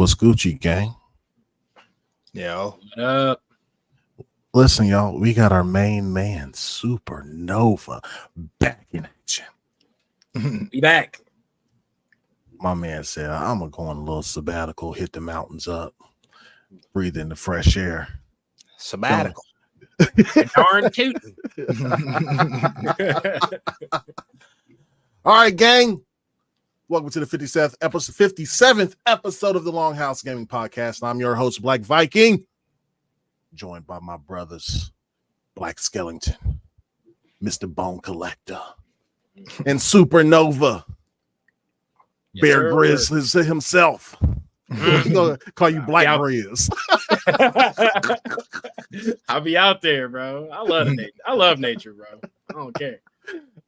What's Gucci, gang? Yo. What up? Listen, y'all, we got our main man, Supernova, back in action. Be back. My man said, I'm going to go on a little sabbatical, hit the mountains up, breathe in the fresh air. Sabbatical. Darn tootin'. All right, gang. Welcome to the 57th episode of the Longhouse Gaming Podcast. I'm your host, Black Viking, joined by my brothers, BLAQQ Skellington, Mr. Bone Collector, and Supernova, Yes, Bear sir. Grizz himself. He's gonna call you Black Grizz. I'll be out there, bro. I love nature. I love nature, bro. I don't care.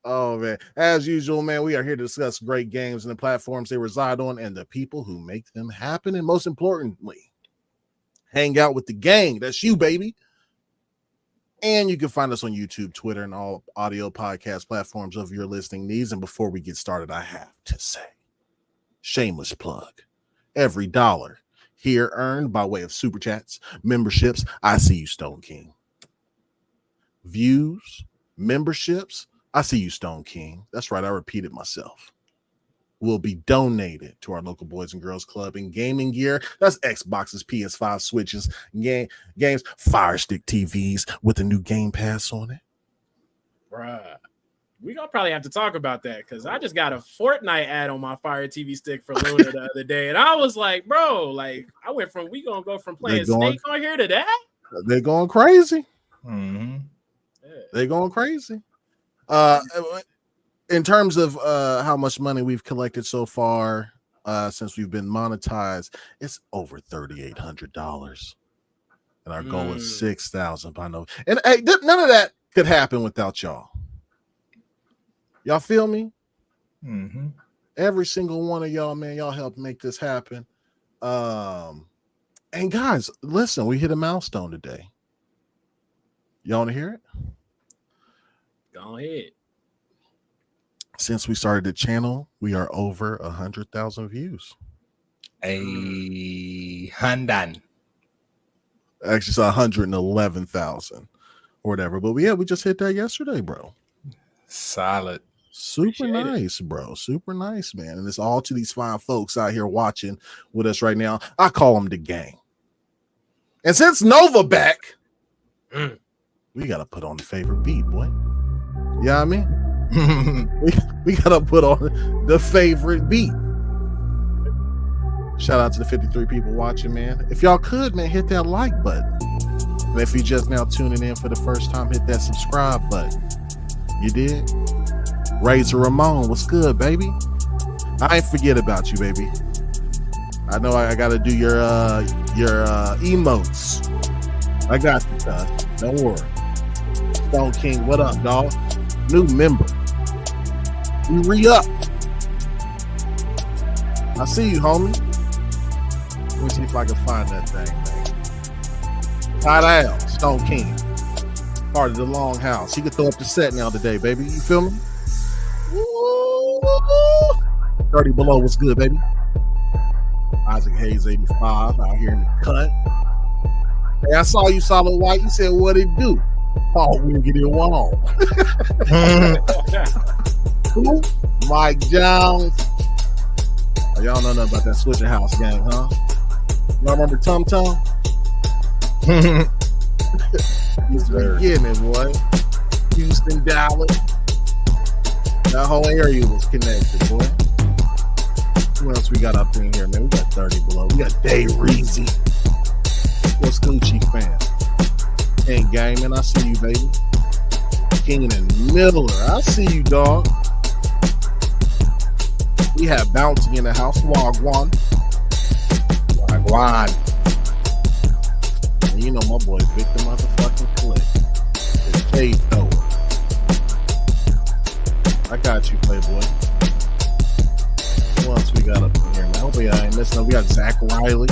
Oh, man. As usual, man, we are here to discuss great games and the platforms they reside on and the people who make them happen. And most importantly, hang out with the gang. That's you, baby. And you can find us on YouTube, Twitter, and all audio podcast platforms of your listening needs. And before we get started, I have to say, shameless plug. Every dollar here earned by way of super chats, memberships, I see you, Stone King. Views, memberships, I see you, Stone King. That's right, I repeated myself. Will be donated to our local Boys and Girls Club and gaming gear. That's Xboxes, PS5, Switches, games, Fire Stick TVs with a new Game Pass on it. Bruh. We're going to probably have to talk about that because I just got a Fortnite ad on my Fire TV stick for Luna the other day. And I was like, bro, like, we going to go from playing Snake on here to that? They're going crazy. Mm-hmm. Yeah. They're going crazy. In terms of how much money we've collected so far since we've been monetized, it's over $3,800. And our goal is $6,000 by November. And hey, none of that could happen without y'all. Y'all feel me? Mm-hmm. Every single one of y'all, man, y'all help make this happen. And guys, listen, we hit a milestone today. Y'all want to hear it? Go ahead. Since we started the channel, we are over 100,000 views. 100. Actually, it's 111,000 or whatever. But we just hit that yesterday, bro. Solid. Super Appreciate nice, bro. Super nice, man. And it's all to these fine folks out here watching with us right now. I call them the gang. And since Nova back, we got to put on the favorite beat, boy. You know what I mean? we got to put on the favorite beat. Shout out to the 53 people watching, man. If y'all could, man, hit that like button. And if you're just now tuning in for the first time, hit that subscribe button. You did? Razor Ramon, what's good, baby? I ain't forget about you, baby. I know I got to do your emotes. I got you, cuz. Don't worry. Stone King, what up, dog? New member. We re-up. I see you, homie. Let me see if I can find that thing, man. Tight Al, Stone King. Part of the Longhouse. He could throw up the set now today, baby. You feel me? Woo! 30 below, what's good, baby? Isaac Hayes, 85, out here in the cut. Hey, I saw you, Solid White. You said, what it do? Paul Wiggity Wall. Who? Mike Jones. Oh, y'all know nothing about that Switcher House gang, huh? Y'all remember Tum Tum? He's getting it, boy. Houston, Dallas. That whole area was connected, boy. Who else we got up in here, man? We got 30 below. We got Dave Reezy. What's Gucci fan? And gang, man, I see you, baby. Keenan Miller, I see you, dog. We have Bounty in the house. Wagwan. And you know my boy, Victor motherfucking Click. The K Thrower. I got you, Playboy. Who else we got up in here, man? Hopefully I ain't missing up. We got Zach Riley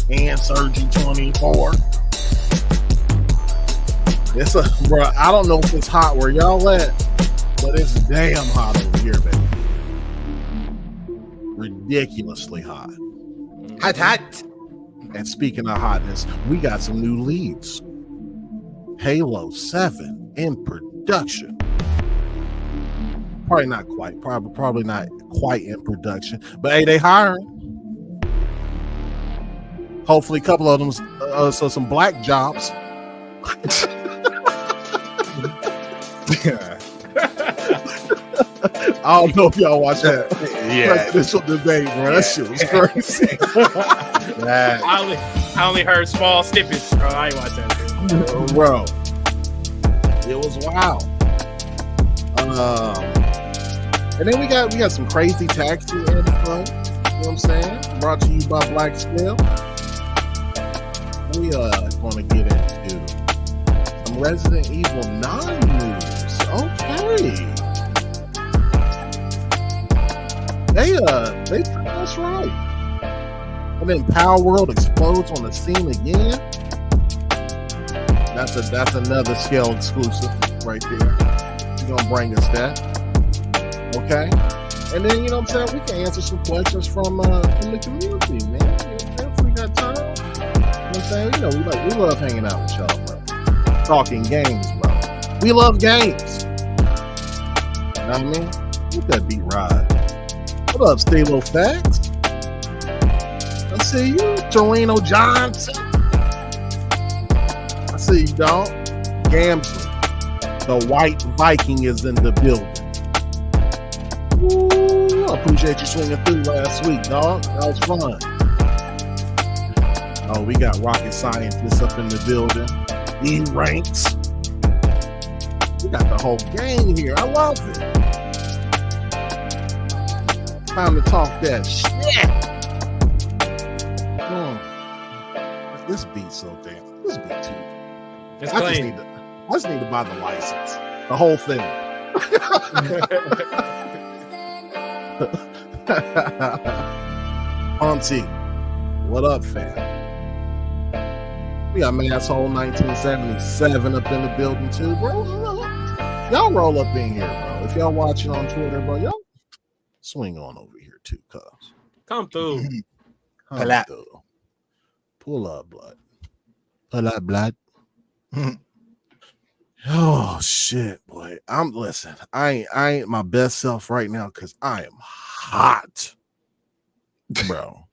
and Surgeon 24. It's bro, I don't know if it's hot where y'all at, but it's damn hot over here, baby. Ridiculously hot. Hot. And speaking of hotness, we got some new leads. Halo 7 in production. Probably not quite in production, but hey, they hiring. Hopefully, a couple of them, so some black jobs. I don't know if y'all watch that presidential debate, bro. That shit was crazy. I only heard small snippets, bro. I ain't watched that shit. Bro. It was wild. And then we got some crazy taxi info. You know what I'm saying? Brought to you by BLAQQ Scale. We gonna get into some Resident Evil 9 news. Okay. They treat us right. And then Power World explodes on the scene again. That's another Scale exclusive right there. You're gonna bring us that. Okay. And then, you know what I'm saying, we can answer some questions from the community, man. You know what I'm saying? If we got time. You know what I'm saying? You know, we love hanging out with y'all, bro. Talking games, bro. We love games. You know what I mean? Let that beat ride. What up, Stalo Facts? I see you, Torino Johnson. I see you, dog. Gamsley. The white Viking is in the building. Ooh, I appreciate you swinging through last week, dog. That was fun. Oh, we got rocket scientists up in the building. E-ranks. We got the whole gang here. I love it. Time to talk that shit. This beat so damn. This beat too. It's I clean. just need to buy the license. The whole thing. Auntie, what up, fam? We got Masshole 1977 up in the building too, bro. Y'all roll up in here, bro. If y'all watching on Twitter, bro, y'all swing on over here too, cuz. Come through. Pull up. Pull up, blood. Pull up, blood. Oh shit, boy. I ain't my best self right now because I am hot, bro.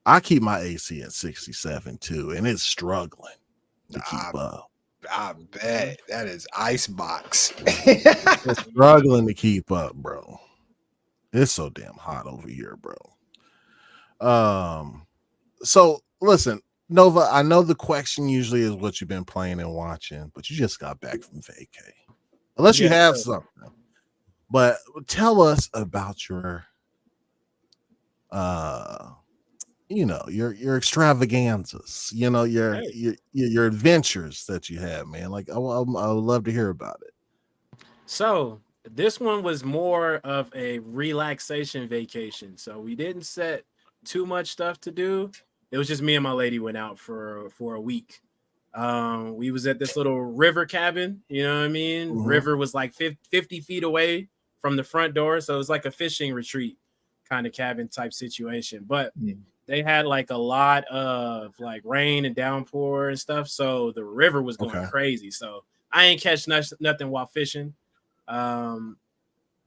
I keep my AC at 67 too, and it's struggling to keep up. I bet that is icebox. It's struggling to keep up, bro. It's so damn hot over here, bro. So listen, Nova, I know the question usually is what you've been playing and watching, but you just got back from vacay. Unless you have something. But tell us about your your extravaganzas, your adventures that you have, man. Like I would love to hear about it. So this one was more of a relaxation vacation. So we didn't set too much stuff to do. It was just me and my lady went out for a week. We was at this little river cabin, you know what I mean? Mm-hmm. River was like 50 feet away from the front door. So it was like a fishing retreat kind of cabin type situation. But they had like a lot of like rain and downpour and stuff. So the river was going crazy. So I ain't catch nothing while fishing.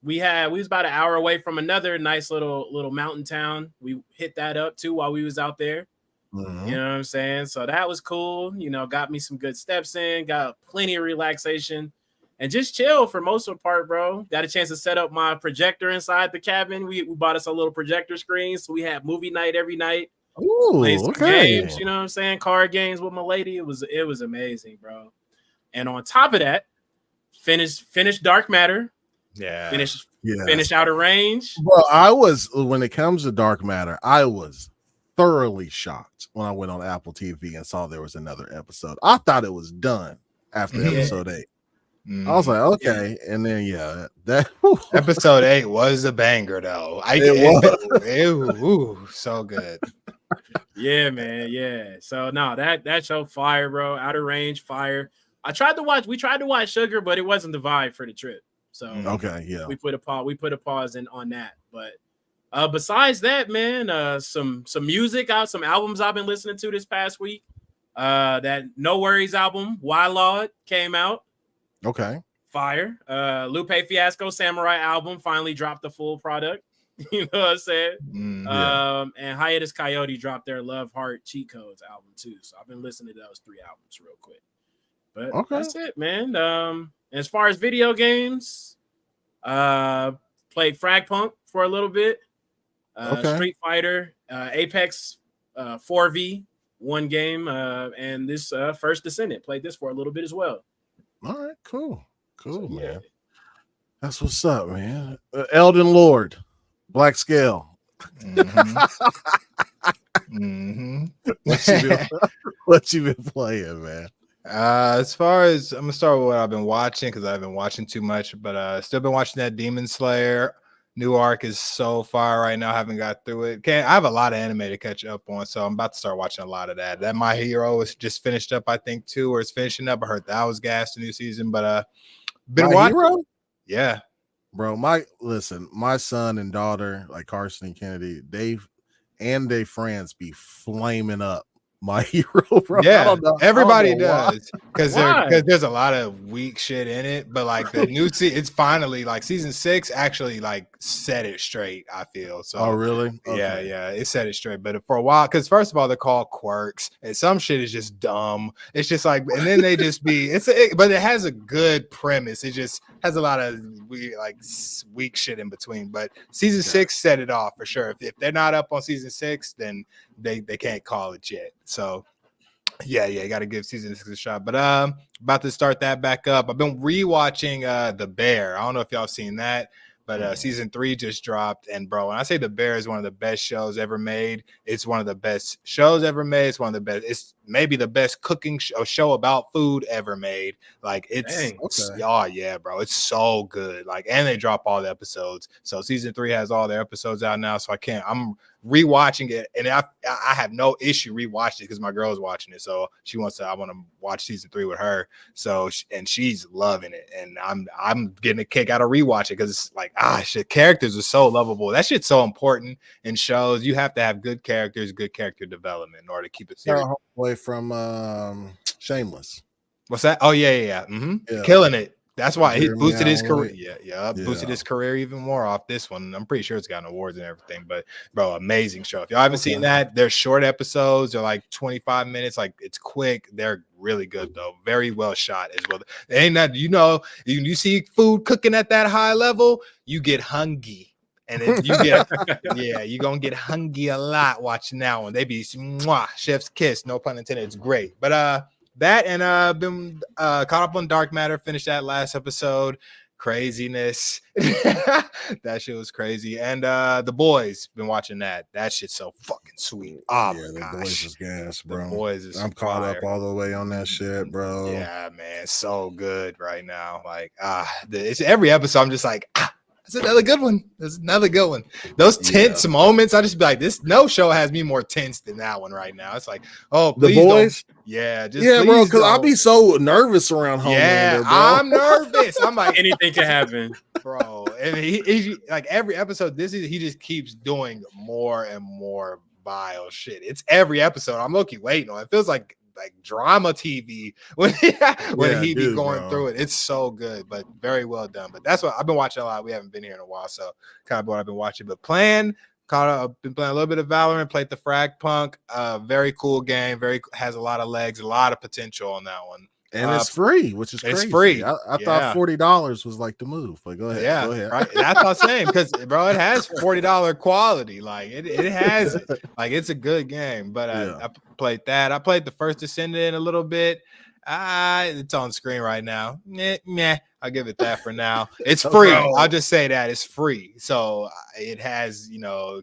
We was about an hour away from another nice little mountain town. We hit that up too while we was out there. Mm-hmm. You know what I'm saying? So that was cool. You know, got me some good steps in, got plenty of relaxation and just chill for most of the part, bro. Got a chance to set up my projector inside the cabin. We bought us a little projector screen. So we had movie night every night. Ooh, played some games, you know what I'm saying? Card games with my lady. It was amazing, bro. And on top of that, finished Dark Matter. Yeah. Finish Outer Range. Bro, when it comes to Dark Matter, I was thoroughly shocked when I went on Apple TV and saw there was another episode. I thought it was done after episode 8. I was like, okay, and then that episode 8 was a banger though. It was so good. Yeah, man. Yeah. So no, that show fire, bro. Outer Range fire. We tried to watch Sugar, but it wasn't the vibe for the trip. So okay, yeah. We put a pause in on that. But Besides that, man, some music out, some albums I've been listening to this past week. That No Worries album, Why Lord, came out. Okay. Fire. Lupe Fiasco Samurai album finally dropped the full product. You know what I'm saying? And Hiatus Coyote dropped their Love Heart Cheat Codes album too. So I've been listening to those 3 albums real quick. But that's it, man. As far as video games, played Fragpunk for a little bit. Street Fighter, Apex 4V, one game, and this First Descendant. Played this for a little bit as well. All right, cool, So, man. That's what's up, man. Elden Lord, Black Scale. What you been playing, man? As far as I'm gonna start with what I've been watching because I've been watching too much, but still been watching that Demon Slayer. New arc is so far right now. Haven't got through it. I have a lot of anime to catch up on, so I'm about to start watching a lot of that. That My Hero is just finished up, I think, too, or it's finishing up. I heard that was gassed the new season, but been watching. Hero? Yeah, bro. My son and daughter, like Carson and Kennedy, their friends be flaming up My Hero, bro. Yeah, everybody does because there's a lot of weak shit in it, but like the new it's finally like season 6 actually like set it straight. I feel so. Oh, really? Okay. Yeah, it set it straight. But for a while, because first of all, they're called quirks, and some shit is just dumb. It's just like, and then they just be but it has a good premise. It just has a lot of weak shit in between. But season 6 set it off for sure. If they're not up on season 6, then they can't call it yet. So yeah, you got to give season 6 a shot. But about to start that back up. I've been rewatching The Bear. I don't know if y'all seen that, but season 3 just dropped. And bro, when I say The Bear is one of the best shows ever made, it's one of the best shows ever made. It's one of the best. It's maybe the best cooking show about food ever made. Like oh yeah, bro, it's so good. Like, and they drop all the episodes. So season 3 has all their episodes out now. So I'm rewatching it, and I have no issue rewatching it because my girl's watching it, so I want to watch season 3 with her. So and she's loving it, and I'm getting a kick out of rewatching because it's like characters are so lovable. That shit's so important in shows. You have to have good characters, good character development in order to keep it serious. Away from Shameless. What's that? Oh yeah. Killing it. That's why he boosted his career. Boosted his career even more off this one. I'm pretty sure it's gotten awards and everything. But bro, amazing show. If y'all haven't seen that, they're short episodes. They're like 25 minutes. Like, it's quick. They're really good though. Very well shot as well. Ain't that you see food cooking at that high level, you get hungry. And then you get you're gonna get hungry a lot watching that one. They be chef's kiss, no pun intended. It's great. But that and been caught up on Dark Matter, finished that last episode. Craziness. That shit was crazy. And The Boys, been watching that. That shit's so fucking sweet. Oh my gosh. The Boys is gas, bro. The Boys is I'm caught up all the way on that shit, bro. Yeah, man, so good right now. Like it's every episode I'm just like that's another good one. That's another good one. Those tense moments, I just be like, this no show has me more tense than that one right now. It's like, oh, please The Boys? Bro, because I'll be so nervous around home. Yeah, I'm nervous. I'm like, anything can happen, bro. And he like every episode, he just keeps doing more and more vile shit. It's every episode. I'm low-key waiting on. It feels like drama TV when he be going through it. It's so good, but very well done. But that's what I've been watching a lot. We haven't been here in a while, so kind of what I've been watching. But been playing a little bit of Valorant, played the Fragpunk. Very cool game. Has a lot of legs, a lot of potential on that one. And it's free, which is crazy. It's free. I thought $40 was like the move. But go ahead. Yeah, go ahead. Right. That's what I'm saying, because bro, it has $40 quality. Like it has it. Like, it's a good game. But I played that. I played the First Descendant a little bit. It's on screen right now. Meh. I'll give it that for now. It's free. I'll just say that it's free. So it has,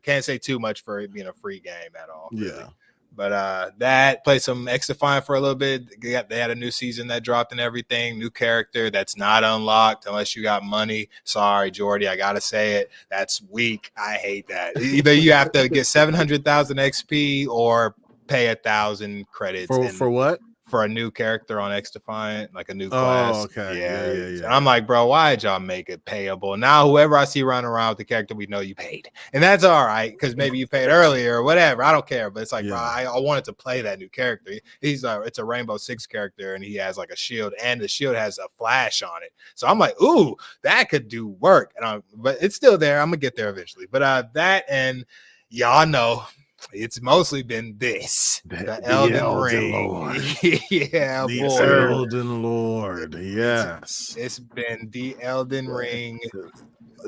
can't say too much for it being a free game at all. Really. Yeah. But that played some X Defiant for a little bit. They had a new season that dropped and everything. New character that's not unlocked unless you got money. Sorry, Jordy, I gotta say it. That's weak. I hate that. Either you have to get 700,000 XP or pay 1,000 credits for what? for a new character on X Defiant, like a new class. Okay. Yeah. And I'm like, bro, why did y'all make it payable? Now, whoever I see running around with the character, we know you paid. And that's all right, because maybe you paid earlier or whatever. I don't care. But it's like, bro, I wanted to play that new character. It's a Rainbow Six character, and he has like a shield, and the shield has a flash on it. So I'm like, ooh, that could do work. But it's still there. I'm going to get there eventually. But that, and y'all know, it's mostly been this, the Elden Ring. Lord. Yeah, the boy. Elden Lord. Yes. It's been the Elden Ring.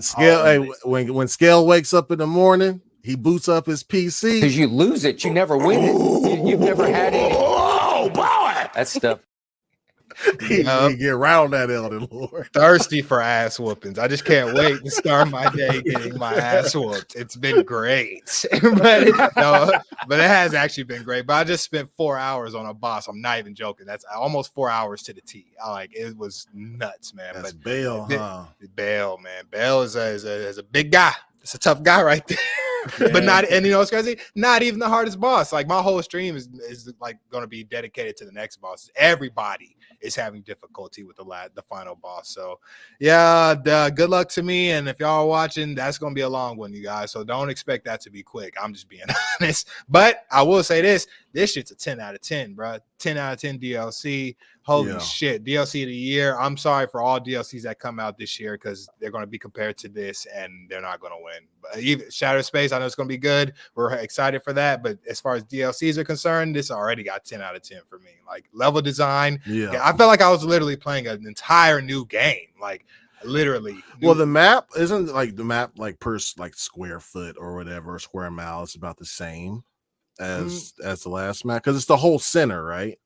Scale, when Scale wakes up in the morning, he boots up his PC. Because you lose it, you never win it. You've never had any. Oh, boy! That stuff. He get around that Elden Lord. Thirsty for ass whoopings. I just can't wait to start my day getting my ass whooped. It's been great. but it has actually been great. But I just spent 4 hours on a boss. I'm not even joking. That's almost 4 hours to the T. It was nuts, man. That's but Bale, huh? Bale, man. Bale is a big guy. It's a tough guy right there. But and you know what's crazy? Not even the hardest boss. Like, my whole stream is like going to be dedicated to the next boss. Everybody is having difficulty with the final boss. So yeah, good luck to me. And if y'all are watching, that's going to be a long one, you guys. So don't expect that to be quick. I'm just being honest. But I will say this shit's a 10 out of 10, bro. 10 out of 10 DLC. Holy shit. DLC of the year. I'm sorry for all DLCs that come out this year, because they're going to be compared to this and they're not going to win. But even Shattered Space, I know it's going to be good. We're excited for that. But as far as DLCs are concerned, this already got 10 out of 10 for me. Like, level design. Yeah. I felt like I was literally playing an entire new game. Like, literally. Well, the map isn't like per like square foot or whatever, square mile. It's about the same as the last map, because it's the whole center, right?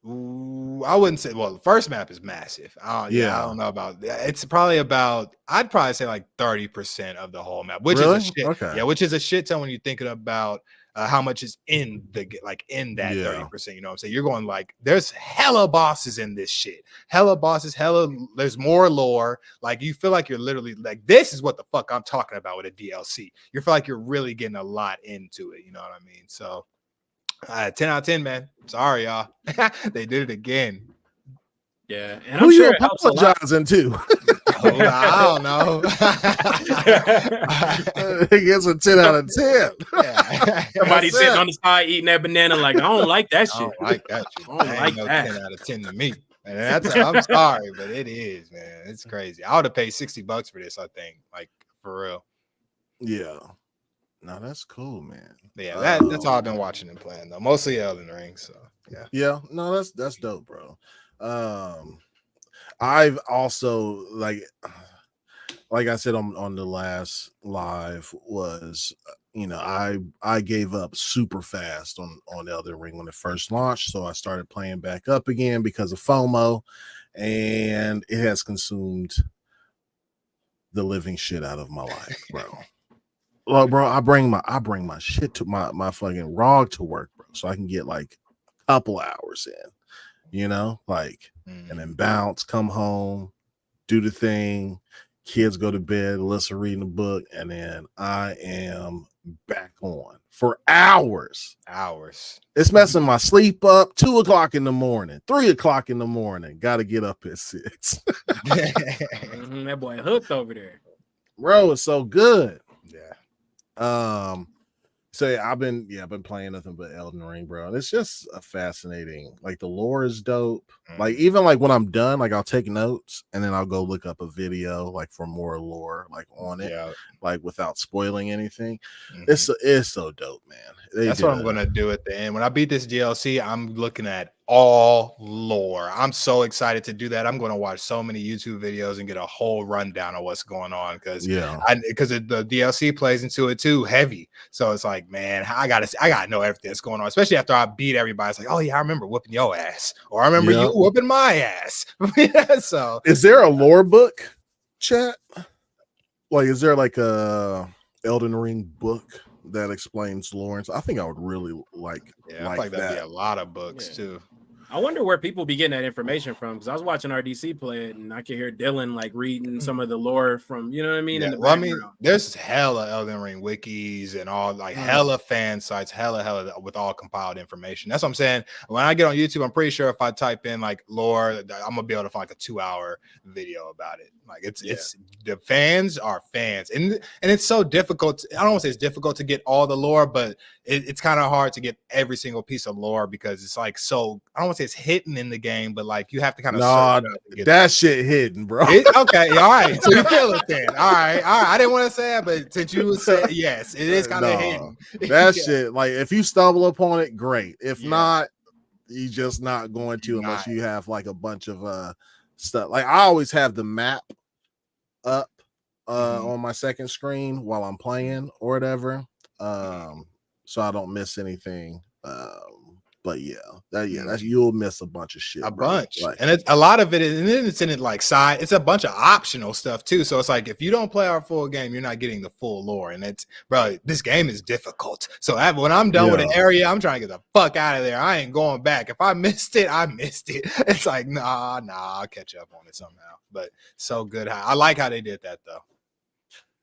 Ooh, I wouldn't say. Well, the first map is massive. I don't know about that. It's probably about, I'd probably say like 30% of the whole map, which is a shit. Okay. Yeah, which is a shit ton when you're thinking about how much is in that 30%. You know what I'm saying? You're going like, there's hella bosses in this shit. Hella bosses, there's more lore. Like, you feel like you're literally like, this is what the fuck I'm talking about with a DLC. You feel like you're really getting a lot into it. You know what I mean? So 10 out of 10, man. Sorry, y'all. They did it again. Yeah, and I'm sure it helps a lot. Too. I don't know. He gets a 10 out of 10. Yeah. Somebody sitting on the side eating that banana like, I don't like that shit. I don't like that shit. I don't like that. 10 out of 10 to me. And I'm sorry, but it is, man. It's crazy. I would have paid $60 for this, I think. Like, for real. Yeah. No, that's cool, man. Yeah, that's all I've been watching and playing, though. Mostly Elden Ring, so yeah. Yeah, no, that's dope, bro. I've also like I said on the last live was, I gave up super fast on Elden Ring when it first launched, so I started playing back up again because of FOMO, and it has consumed the living shit out of my life, bro. Look, bro, I bring my shit to my fucking ROG to work, bro, so I can get like a couple hours in, and then bounce, come home, do the thing, kids go to bed, Alyssa reading a book, and then I am back on for hours. It's messing my sleep up. 2 o'clock in the morning, 3 o'clock in the morning. Got to get up at 6. That boy hooked over there, bro. It's so good. Yeah. So I've been playing nothing but Elden Ring, bro. And it's just a fascinating. Like, the lore is dope. Like, even like when I'm done, like, I'll take notes and then I'll go look up a video like for more lore like on it, like without spoiling anything. It's so dope, man. That's what I'm gonna do at the end. When I beat this DLC, I'm looking at all lore. I'm so excited to do that. I'm going to watch so many YouTube videos and get a whole rundown of what's going on, because the DLC plays into it too heavy. So it's like, man, I gotta know everything that's going on, especially after I beat everybody. It's like, oh yeah, I remember whooping your ass, or I remember you whooping my ass. So is there a lore book, chat? Like, is there like a Elden Ring book that explains lore? I think I would really like I feel like that'd be a lot of books too. I wonder where people be getting that information from, because I was watching RDC play it and I could hear Dylan like reading some of the lore from, you know what I mean, in the background. There's hella Elden Ring wikis and all, like hella fan sites, hella with all compiled information. That's what I'm saying. When I get on YouTube, I'm pretty sure if I type in like lore, I'm gonna be able to find like a 2-hour video about it. Like it's the fans are fans, and it's so difficult. I don't want to say it's difficult to get all the lore, but it's kind of hard to get every single piece of lore because it's like so. I don't want to say it's hidden in the game, but like you have to kind of that shit hidden, bro. Okay, all right. So you feel it then. All right. I didn't want to say it, but since you said yes, it is kind of hidden. That shit, like if you stumble upon it, great. If not, you just not going to unless you have like a bunch of stuff. Like I always have the map up on my second screen while I'm playing or whatever, so I don't miss anything. But that's you'll miss a bunch of shit, bunch, like, and it's a lot of it, and then it's in it like side. It's a bunch of optional stuff too. So it's like if you don't play our full game, you're not getting the full lore. And it's this game is difficult. So when I'm done with an area, I'm trying to get the fuck out of there. I ain't going back. If I missed it, I missed it. It's like nah, I'll catch up on it somehow. But so good. I like how they did that though.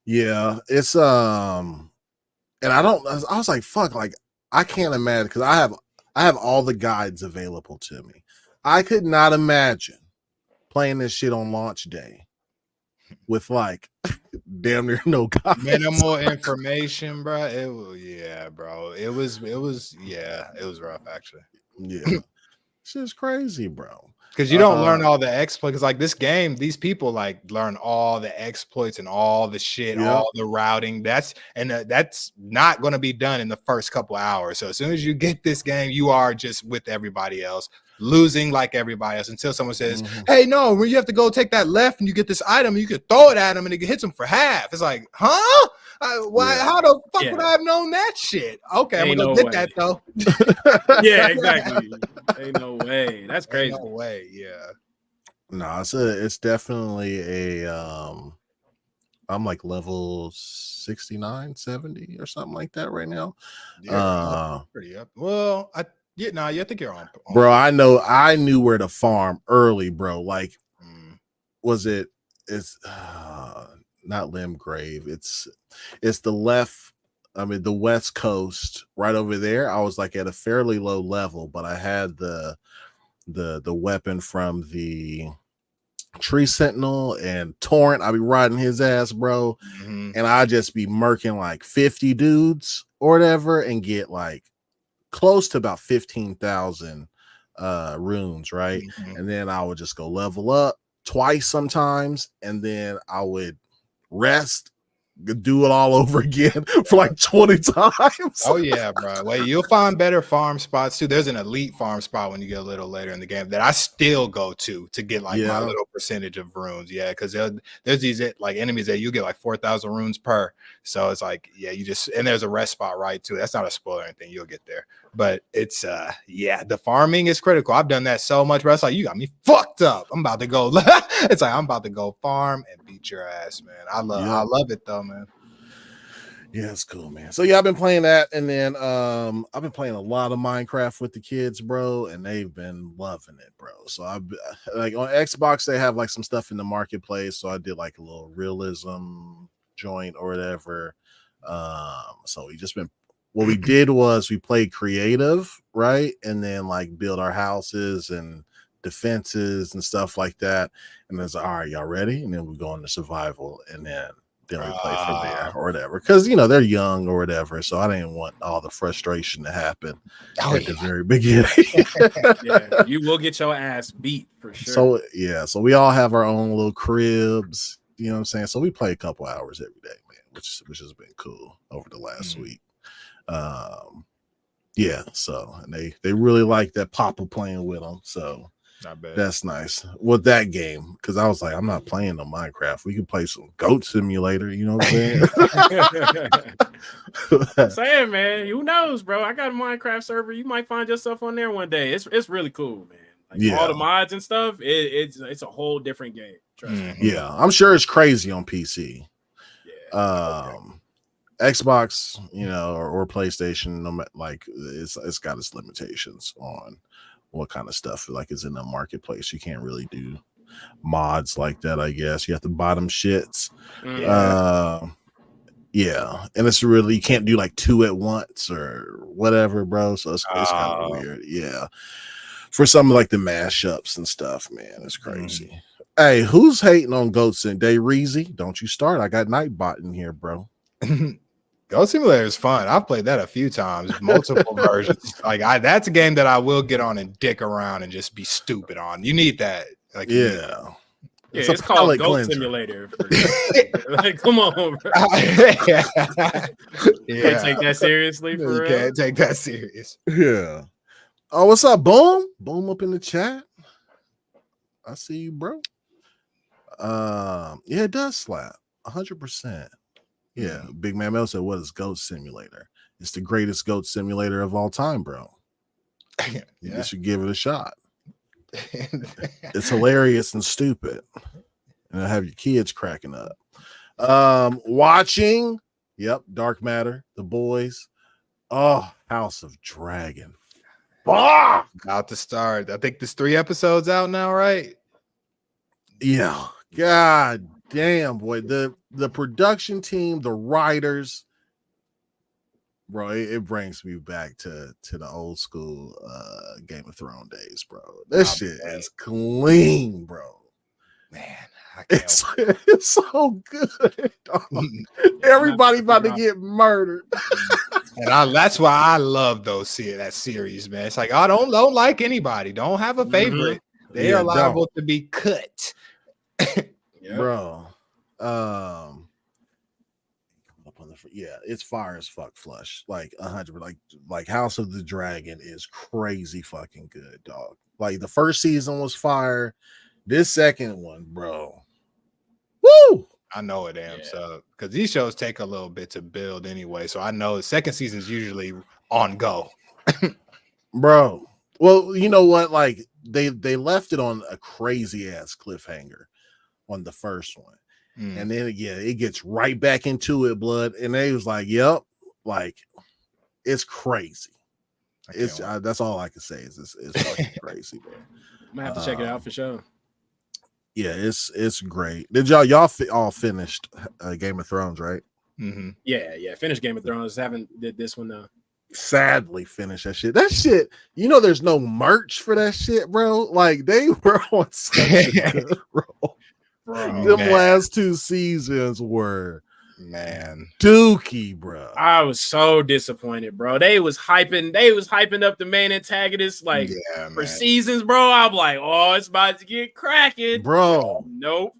Yeah, it's and I was like, fuck, like I can't imagine because I have all the guides available to me. I could not imagine playing this shit on launch day with like damn near no guides. Minimal information, bro. Bro. It was rough actually. Yeah. Shit's crazy, bro. Because you don't learn all the exploits. Because like this game, these people like learn all the exploits and all the shit, all the routing. That's not going to be done in the first couple hours. So as soon as you get this game, you are just with everybody else, losing like everybody else until someone says, "Hey, no, when you have to go take that left and you get this item, you can throw it at them and it hits them for half." It's like, huh? Why? How the fuck would I have known that shit? Okay, I'm gonna go get that though. Yeah, exactly. Ain't no way. That's crazy. Ain't no way. Yeah. No, it's definitely a I'm like level 69, 70 or something like that right now. Pretty up. Well, I think you're on. Bro, I knew where to farm early, bro. Like, it's not Limgrave. It's the left. I mean, the West Coast, right over there. I was like at a fairly low level, but I had the weapon from the Tree Sentinel and Torrent. I'd be riding his ass, bro, and I'd just be murking like 50 dudes or whatever, and get like close to about 15,000 runes, right? And then I would just go level up twice sometimes, and then I would rest, do it all over again for like 20 times. Oh yeah, bro. Wait, you'll find better farm spots too. There's an elite farm spot when you get a little later in the game that I still go to get like my little percentage of runes. Yeah, because there's these like enemies that you get like 4,000 runes per. So it's like, you just, and there's a rest spot right too. That's not a spoiler or anything. You'll get there. But it's the farming is critical. I've done that so much, bro. It's like you got me fucked up. I'm about to go. It's like I'm about to go farm and beat your ass, man. I love it though, man. Yeah, it's cool, man. So I've been playing that, and then I've been playing a lot of Minecraft with the kids, bro, and they've been loving it, bro. So I've like on Xbox, they have like some stuff in the marketplace. So I did like a little realism joint or whatever. So we just been. What we did was we played creative, right? And then like build our houses and defenses and stuff like that. And it's like, all right, y'all ready? And then we go into survival, and then we play from there or whatever. Because they're young or whatever. So I didn't want all the frustration to happen at the very beginning. You will get your ass beat for sure. So we all have our own little cribs. You know what I'm saying? So we play a couple hours every day, man, which has been cool over the last week. So and they really like that Papa playing with them, so that's nice with that game, because I was like, I'm not playing no Minecraft. We can play some Goat Simulator, you know what I'm saying? Saying, man, who knows, bro? I got a Minecraft server. You might find yourself on there one day. It's really cool, man. Like all the mods and stuff, it's a whole different game. Trust me. Yeah, I'm sure it's crazy on PC. Xbox, or PlayStation, like it's got its limitations on what kind of stuff like is in the marketplace. You can't really do mods like that, I guess. You have to buy them shits. Yeah, and it's really, you can't do like 2 at once or whatever, bro. So it's kind of weird. Yeah, for some of like the mashups and stuff, man, it's crazy. Hey, who's hating on Goats and Day Reezy? Don't you start. I got Nightbot in here, bro. Goat Simulator is fun. I've played that a few times, multiple versions. Like that's a game that I will get on and dick around and just be stupid on. You need that. Like, yeah. Yeah, it's called Goat Simulator. Like, come on, bro. Yeah. Can't take that seriously. For real. Can't take that serious. Yeah. Oh, what's up, Boom? Boom up in the chat. I see you, bro. Yeah, it does slap 100%. Yeah, Big Man Mel said, "What is Goat Simulator? It's the greatest goat simulator of all time, bro. You should give it a shot. It's hilarious and stupid, and I have your kids cracking up. Watching, yep, Dark Matter, The Boys, House of Dragon. About to start. I think there's 3 episodes out now, right? Yeah, god damn, boy. The production team, the writers, bro, it brings me back to the old school Game of Thrones days, bro. This shit is clean, bro. Man, it's so good. Everybody about to get murdered. And that's why I love that series, man. It's like I don't like anybody. Don't have a favorite. They are liable to be cut. Bro. Yeah, it's fire as fuck flush. Like 100, like House of the Dragon is crazy fucking good, dog. Like the first season was fire. This second one, bro. Woo! I know it am so because these shows take a little bit to build anyway. So I know the second season is usually on go. Bro. Well, you know what? Like they left it on a crazy ass cliffhanger on the first one. And then it gets right back into it, blood. And they was like, yep, like it's crazy. That's all I can say is it's fucking crazy, bro. I'm gonna have to check it out for sure. Yeah, it's great. Did y'all all finished Game of Thrones, right? Yeah, finished Game of Thrones. Haven't did this one though. Sadly finished that shit. That shit, you know, there's no merch for that shit, bro. Like they were on such a good roll. Them last 2 seasons were dookie, bro. I was so disappointed, bro. They was hyping up the main antagonist like for seasons, bro. I'm like, oh, it's about to get cracking, bro. Nope.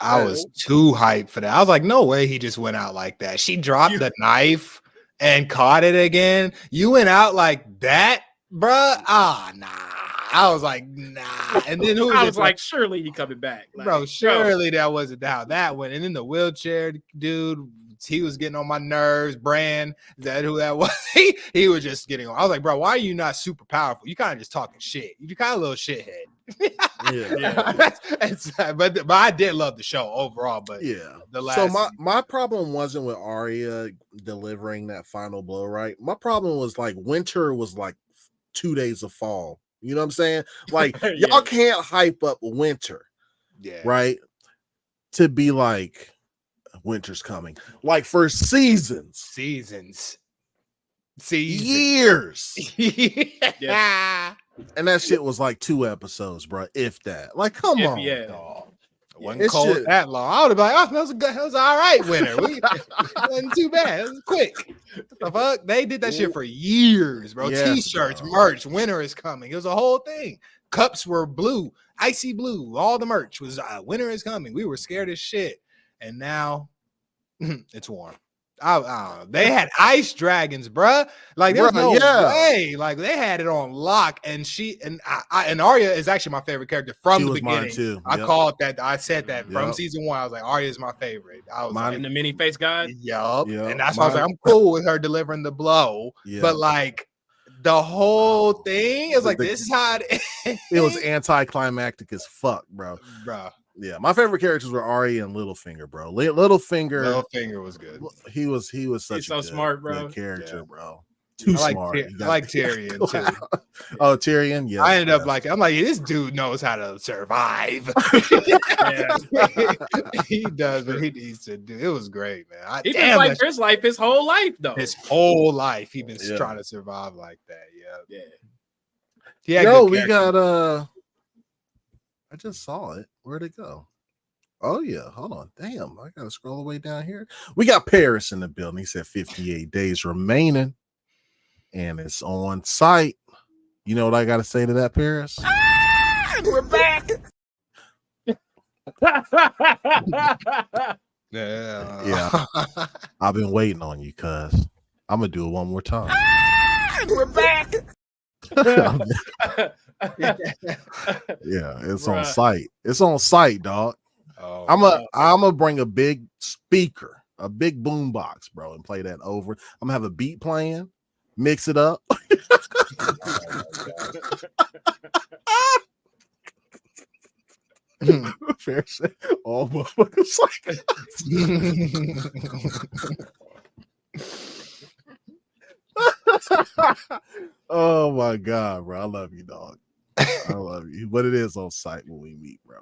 I was too hyped for that. I was like, no way he just went out like that. She dropped the knife and caught it again. You went out like that, bro? Nah. I was like, nah. And then I was like, surely he coming back. Like, bro, surely that wasn't how that went. And then the wheelchair dude, he was getting on my nerves. Bran, is that who that was? He was just getting on. I was like, bro, why are you not super powerful? You kind of just talking shit. You kind of a little shithead. But I did love the show overall. But the last. So my problem wasn't with Arya delivering that final blow, right? My problem was like winter was like 2 days of fall. You know what I'm saying? Like y'all can't hype up winter, right? To be like winter's coming, like for seasons, years. And that shit was like 2 episodes, bro. If that, like, come on, dog. It wasn't cold that long. I would have been like, oh, that was all right, winter. It wasn't too bad. It was quick. What the fuck? They did that shit for years, bro. T-shirts, merch, winter is coming. It was a whole thing. Cups were blue, icy blue. All the merch was winter is coming. We were scared as shit. And now it's warm. I don't know. They had ice dragons, bruh. Like there's no way. Like they had it on lock. And and Arya is actually my favorite character from the beginning. Mine too. I called that. I said that from season 1. I was like, Arya is my favorite. I was like, in the mini face guy. Yup. And that's why I was like, I'm cool with her delivering the blow. But like the whole thing is like, this is how it was anticlimactic as fuck, bro. Yeah, my favorite characters were Arya and Littlefinger, bro. Littlefinger was good. He was such so smart, bro. Good character, bro. Too I smart. like Tyrion too. Oh, Tyrion. Yeah. I ended up like, I'm like, this dude knows how to survive. He does what he needs to do. It was great, man. He been like his life, his whole life, though. His whole life, he been trying to survive like that. Yeah. Yeah. Yo, we got I just saw it. Where'd it go? Oh yeah, hold on. Damn, I gotta scroll away down here. We got Paris in the building. He said 58 days remaining, and it's on site. You know what I gotta say to that, Paris? We're back. Yeah. I've been waiting on you, cuz I'm gonna do it one more time. We're back. Yeah, it's on site. It's on site, dog. Oh, I'm gonna bring a big speaker, a big boom box, bro, and play that over. I'm gonna have a beat playing, mix it up. Fair shit. All motherfuckers like oh my god, bro. I love you, dog. I love you. But it is on site when we meet, bro.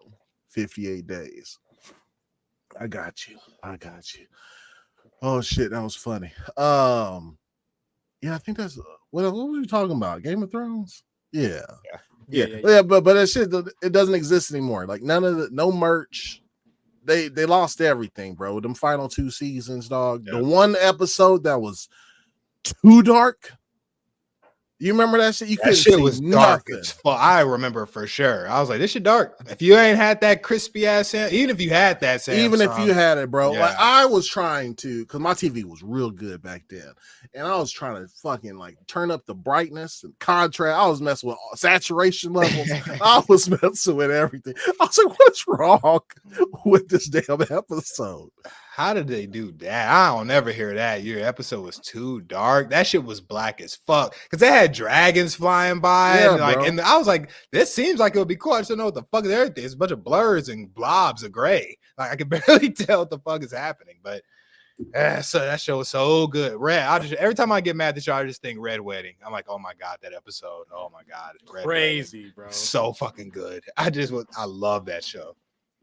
58 days. I got you. Oh shit, that was funny. Yeah, I think that's what were we talking about? Game of Thrones? Yeah. But that shit, it doesn't exist anymore. Like none of no merch. They lost everything, bro. Them final 2 seasons, dog. The one episode that was too dark. You remember that shit? That shit was dark as fuck. I remember for sure. I was like, this shit dark. If you ain't had that crispy ass, even if you had that, even if you had it, bro. Like I was trying to, because my TV was real good back then, and I was trying to fucking like turn up the brightness and contrast. I was messing with saturation levels. I was messing with everything. I was like, what's wrong with this damn episode? How did they do that? I don't ever hear that. Your episode was too dark. That shit was black as fuck. Because they had dragons flying by. And I was like, this seems like it would be cool. I just don't know what the fuck is everything. It's a bunch of blurs and blobs of gray. Like I can barely tell what the fuck is happening. But so that show was so good. Every time I get mad at the show, I just think Red Wedding. I'm like, oh my god, that episode. Oh my god, Red crazy, Wedding. Bro. So fucking good. I love that show.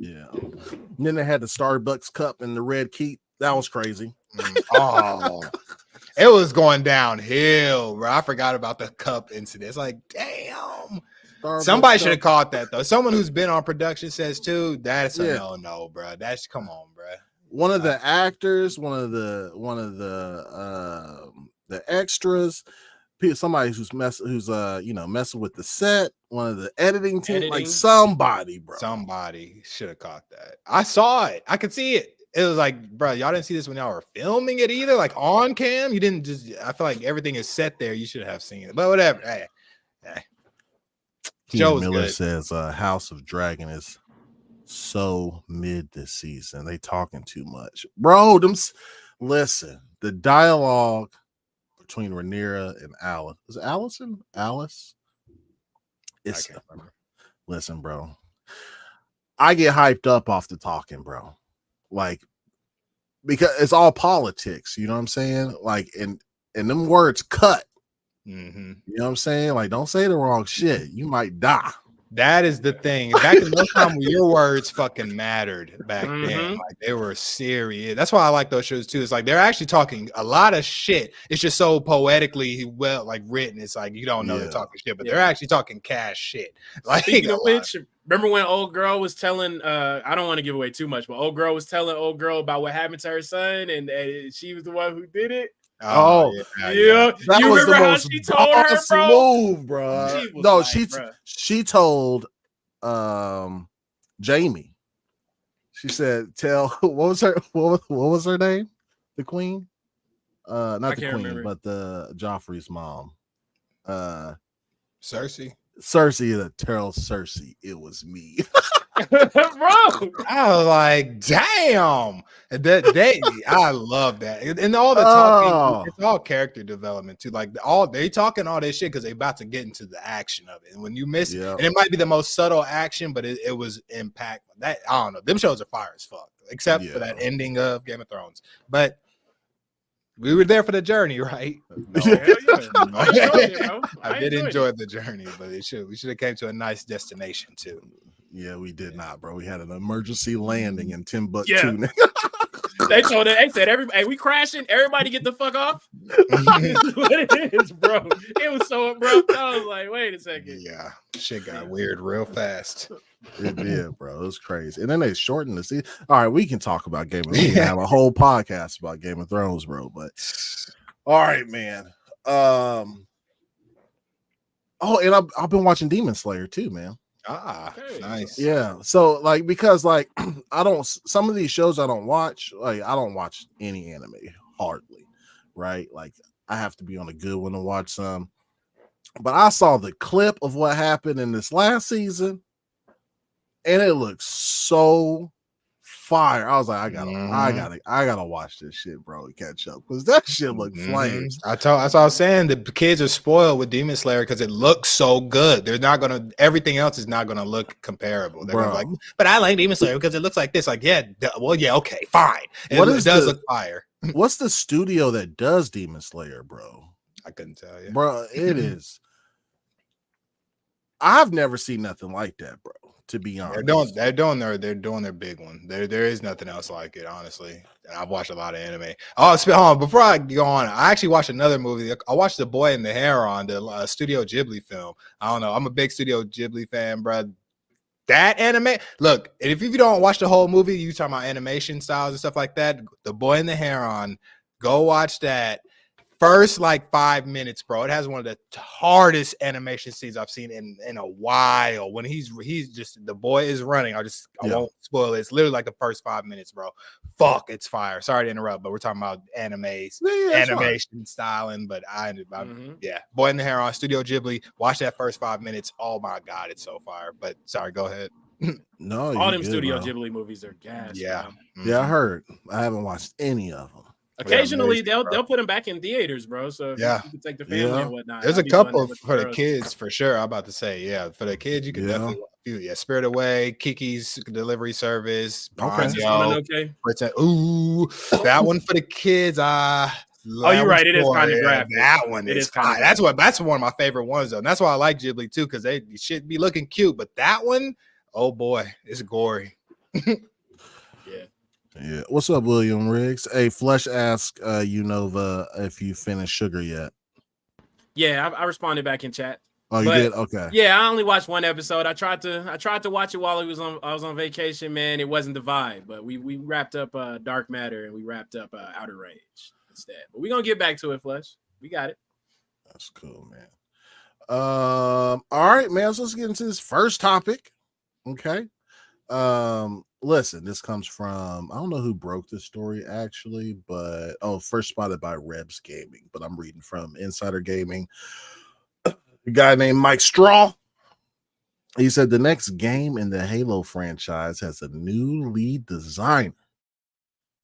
Yeah. And then they had the Starbucks cup and the red keep. That was crazy. Oh, it was going downhill, bro. I forgot about the cup incident. It's like, damn. Starbucks somebody should have caught that though. Someone who's been on production says too. That's a no, bro. That's come on, bro. One of the actors, one of the extras, somebody who's messing with the set, one of the editing team, like somebody, bro. Somebody should have caught that. I saw it. I could see it. It was like, bro, y'all didn't see this when y'all were filming it either, like on cam. You didn't just. I feel like everything is set there. You should have seen it, but whatever. Hey. Joe Miller says, "House of Dragon is so mid this season. They talking too much, bro. Listen, the dialogue between Rhaenyra and Alice. Is it Allison? Alice? It's listen, bro. I get hyped up off the talking, bro. Like, because it's all politics, you know what I'm saying? Like, and them words cut. Mm-hmm. You know what I'm saying? Like, don't say the wrong shit. You might die. That is the thing. Back in those time when your words fucking mattered back then, like they were serious. That's why I like those shows too. It's like they're actually talking a lot of shit. It's just so poetically well like written. It's like you don't know they're talking shit, but they're actually talking cash shit. Like, speaking of which, remember when old girl was telling? I don't want to give away too much, but old girl was telling old girl about what happened to her son, and she was the one who did it. Oh yeah. You remember how she told her, bro? Move, bro. She told Jamie. She said, "Tell what was her name? The queen? Not the queen, remember. But the Joffrey's mom. Cersei. Cersei, tell Cersei it was me." Bro, I was like, damn. I love that. And all the talking, it's all character development too. Like they talking all this shit because they about to get into the action of it. And when you miss it, and it might be the most subtle action, but it was impactful. That I don't know. Them shows are fire as fuck, except for that ending of Game of Thrones. But We were there for the journey, right? No, hell yeah. I enjoyed it, bro. I did enjoy the journey, but we should have came to a nice destination too. Yeah, we did not, bro. We had an emergency landing in Timbuktu. Yeah. They told it. They said, "Hey, we crashing. Everybody get the fuck off." That's what it is, bro. It was so abrupt. I was like, "Wait a second." Yeah, shit got weird real fast. It did, bro. It was crazy. And then they shortened the season. All right, we can talk about Game of Thrones. We can have a whole podcast about Game of Thrones, bro. But all right, man. Oh, and I've been watching Demon Slayer too, man. Nice. Yeah. So like, because like some of these shows I don't watch, like I don't watch any anime hardly, right? Like I have to be on a good one to watch some. But I saw the clip of what happened in this last season, and it looks so fire. I was like, I gotta watch this shit, bro, and catch up, because that shit look flames. That's what I was saying. The kids are spoiled with Demon Slayer because it looks so good. They're not gonna. Everything else is not gonna look comparable. They're gonna be like, but I like Demon Slayer because it looks like this. Like, yeah, okay, fine. It does look fire. What's the studio that does Demon Slayer, bro? I couldn't tell you, bro. It is. I've never seen nothing like that, bro. To be honest, they're doing their big one. There is nothing else like it, honestly. And I've watched a lot of anime. Oh, before I go on, I actually watched another movie. I watched The Boy and the Heron, the Studio Ghibli film. I don't know. I'm a big Studio Ghibli fan, bro. That anime, look, if you don't watch the whole movie, you talking about animation styles and stuff like that. The Boy and the Heron, go watch that. First, like 5 minutes, bro. It has one of the hardest animation scenes I've seen in a while. When he's just, the boy is running. I won't spoil it. It's literally like the first 5 minutes, bro. Fuck, it's fire. Sorry to interrupt, but we're talking about animation styling. But yeah, Boy and the Heron, Studio Ghibli. Watch that first 5 minutes. Oh my god, it's so fire. But sorry, go ahead. No, all them Studio Ghibli movies are gas. Yeah, yeah, I heard. I haven't watched any of them. Occasionally they'll put them back in theaters, bro. So you can take the family and whatnot. There's a couple for the kids for sure. I'm about to say, for the kids, you can definitely Spirit Away, Kiki's Delivery Service, okay. Ooh, that one for the kids. Oh, you're right. It is kind of graphic. That one is kind of. That's one of my favorite ones though. And that's why I like Ghibli too, because they should be looking cute. But that one, oh boy, it's gory. Yeah. What's up, William Riggs? Hey, Flesh asked Unova if you finished Sugar yet. Yeah, I responded back in chat. Oh, you did? Okay. Yeah, I only watched one episode. I tried to watch it while I was on vacation, man. It wasn't the vibe, but we wrapped up Dark Matter and we wrapped up Outer Range instead. But we're gonna get back to it, Flesh. We got it. That's cool, man. All right, man. So let's get into this first topic. Okay. Listen, this comes from, I don't know who broke this story actually, but first spotted by Rebs Gaming, but I'm reading from Insider Gaming. A guy named Mike Straw. He said the next game in the Halo franchise has a new lead designer.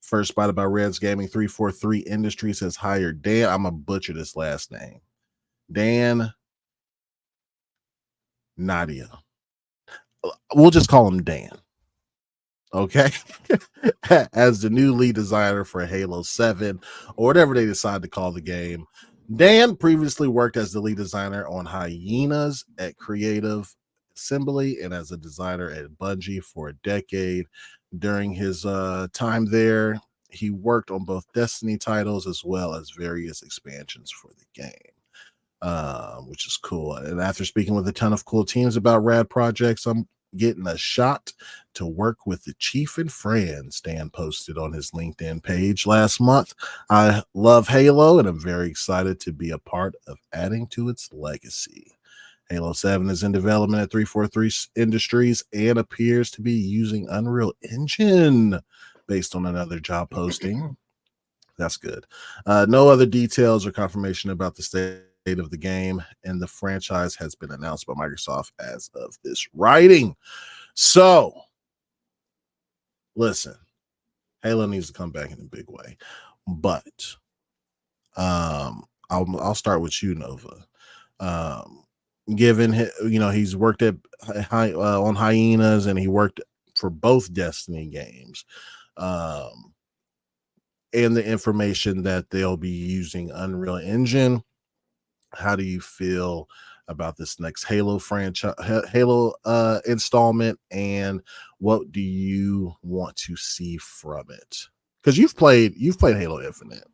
First spotted by Rebs Gaming. 343 Industries has hired Dan. I'm gonna butcher this last name. Dan Nadia. We'll just call him Dan. Okay, as the new lead designer for Halo 7 or whatever they decide to call the game. Dan previously worked as the lead designer on Hyenas at Creative Assembly and as a designer at Bungie for a decade. During his time there, he worked on both Destiny titles as well as various expansions for the game, which is cool. And after speaking with a ton of cool teams about rad projects, I'm getting a shot to work with the Chief and friends, Dan posted on his LinkedIn page last month. I love Halo and I'm very excited to be a part of adding to its legacy. Halo 7 is in development at 343 Industries and appears to be using Unreal Engine based on another job posting. That's good. No other details or confirmation about the state of the game and the franchise has been announced by Microsoft as of this writing. So listen, Halo needs to come back in a big way, but I'll start with you, Nova. Given he's worked at on Hyenas and he worked for both Destiny games, and the information that they'll be using Unreal Engine. How do you feel about this next Halo franchise, Halo installment, and what do you want to see from it? Because you've played Halo Infinite.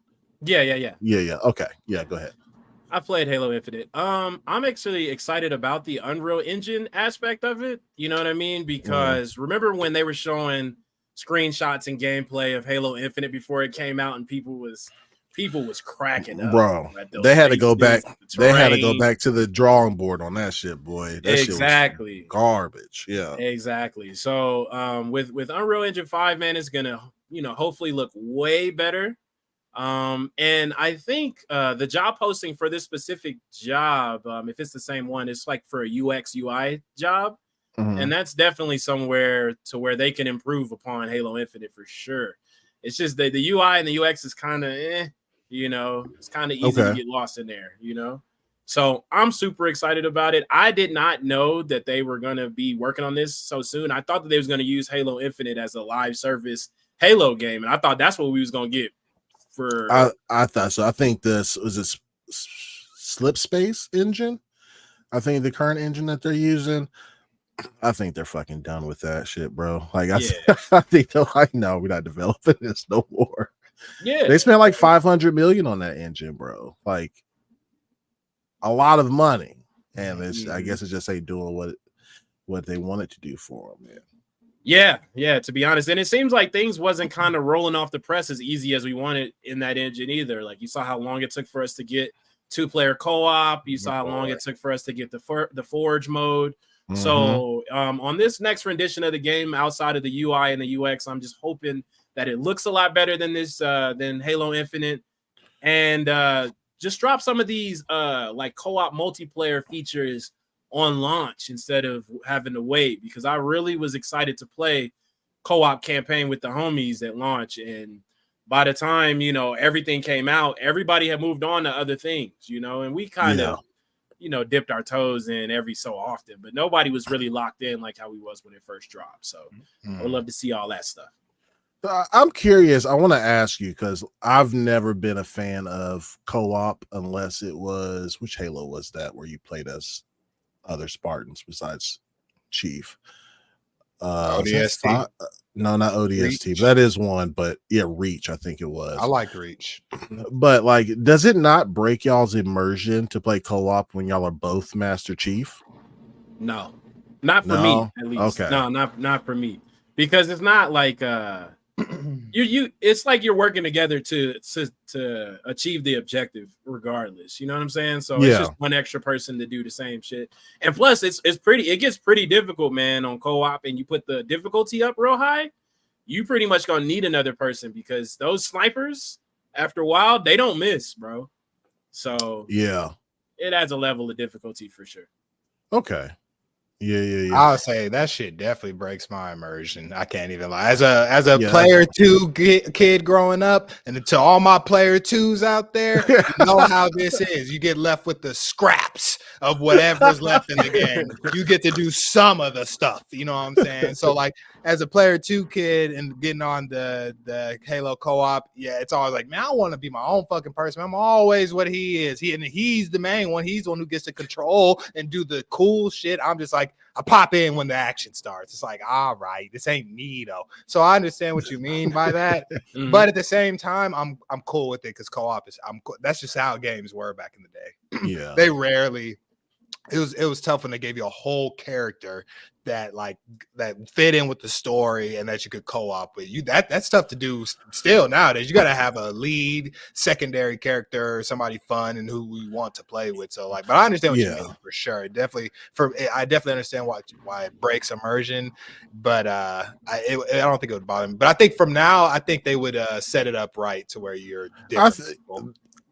Yeah. Okay. Yeah, go ahead. I played Halo Infinite. I'm actually excited about the Unreal Engine aspect of it. You know what I mean? Because remember when they were showing screenshots and gameplay of Halo Infinite before it came out, and people was cracking up. Bro, they had to go back. They had to go back to the drawing board on that shit, boy. That exactly. Shit was garbage. Yeah, exactly. So, with Unreal Engine 5, man, it's gonna, hopefully look way better. And I think the job posting for this specific job, if it's the same one, it's like for a UX UI job. And that's definitely somewhere to where they can improve upon Halo Infinite for sure. It's just that the UI and the UX is kind of, it's kind of easy to get lost in there, So I'm super excited about it. I did not know that they were going to be working on this so soon. I thought that they was going to use Halo Infinite as a live service Halo game. And I thought that's what we was going to get for. I thought so. I think this was a Slip Space engine. I think the current engine that they're using, I think they're fucking done with that shit, bro. Like, I think they're like, no, we're not developing this no more. Yeah, they spent like $500 million on that engine, bro. Like, a lot of money, and I guess it's just doing what they wanted to do for them, man. Yeah. To be honest, and it seems like things wasn't kind of rolling off the press as easy as we wanted in that engine either. Like, you saw how long it took for us to get 2-player co-op. You saw how long it took for us to get the Forge mode. So on this next rendition of the game, outside of the UI and the UX, I'm just hoping that it looks a lot better than than Halo Infinite, and just drop some of these like co-op multiplayer features on launch instead of having to wait, because I really was excited to play co-op campaign with the homies at launch, and by the time everything came out, everybody had moved on to other things, and we kind of dipped our toes in every so often, but nobody was really locked in like how we was when it first dropped. So I would love to see all that stuff. I'm curious. I want to ask you, because I've never been a fan of co-op unless it was, which Halo was that where you played as other Spartans besides Chief? ODST? No, not ODST. That is one, but yeah, Reach, I think it was. I like Reach. But like, does it not break y'all's immersion to play co-op when y'all are both Master Chief? No, not for me, at least. Okay. No, not for me. Because it's not like it's like you're working together to achieve the objective regardless. You know what I'm saying? So it's just one extra person to do the same shit. And plus it gets pretty difficult, man, on co-op, and you put the difficulty up real high, you pretty much gonna need another person, because those snipers, after a while, they don't miss, bro. So it adds a level of difficulty for sure. Okay. Yeah. I'll say that shit definitely breaks my immersion. I can't even lie. As a player 2 kid growing up, and to all my player 2s out there, you know how this is. You get left with the scraps of whatever's left in the game. You get to do some of the stuff. You know what I'm saying? So like, as a player 2 kid and getting on the Halo co-op, it's always like, man, I want to be my own fucking person. I'm always what he is. He's the main one. He's the one who gets to control and do the cool shit. I'm just like, I pop in when the action starts. It's like, all right, this ain't me though. So I understand what you mean by that, but at the same time, I'm cool with it, because co-op is that's just how games were back in the day. Yeah, they rarely. It was tough when they gave you a whole character that fit in with the story and that you could co-op with. That's tough to do still nowadays. You got to have a lead, secondary character, somebody fun and who we want to play with. So but I understand what you mean for sure. I definitely understand why it breaks immersion, but I don't think it would bother me. But I think from now, I think they would set it up right to where you're different.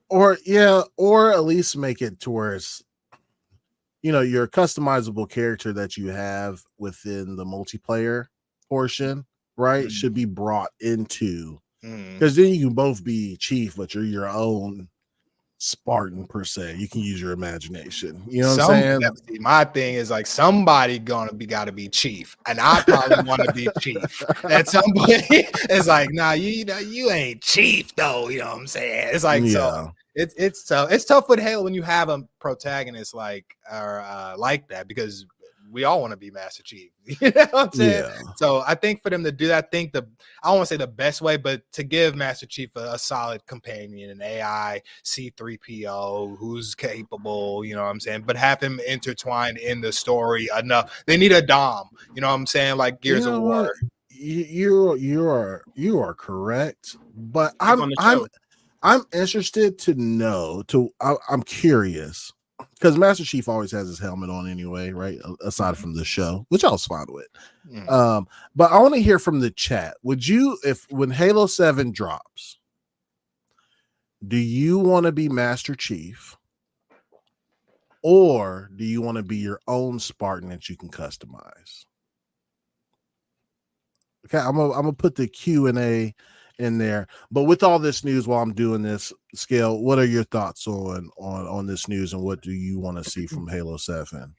Or at least make it to where it's, your customizable character that you have within the multiplayer portion, right, should be brought into, because then you can both be Chief, but you're your own Spartan per se. You can use your imagination. You know what I'm saying? My thing is like somebody gotta be chief, and I probably want to be chief. At some point, it's like, nah, you ain't chief though. You know what I'm saying? It's like so. It's tough. It's tough with Halo when you have a protagonist like that because we all want to be Master Chief. You know what I'm saying? Yeah. So I think for them to do that, I don't want to say the best way, but to give Master Chief a solid companion, an AI C3PO who's capable, you know what I'm saying? But have him intertwined in the story enough. They need a Dom, you know what I'm saying? Like Gears of War. You are correct, but I'm interested to know. I'm curious. Because Master Chief always has his helmet on anyway, right? Aside from the show, which I was fine with. But I want to hear from the chat. Would you, when Halo 7 drops, do you want to be Master Chief? Or do you want to be your own Spartan that you can customize? Okay, I'm gonna put the Q&A in there, but with all this news while I'm doing this, Scale, what are your thoughts on this news, and what do you want to see from Halo 7?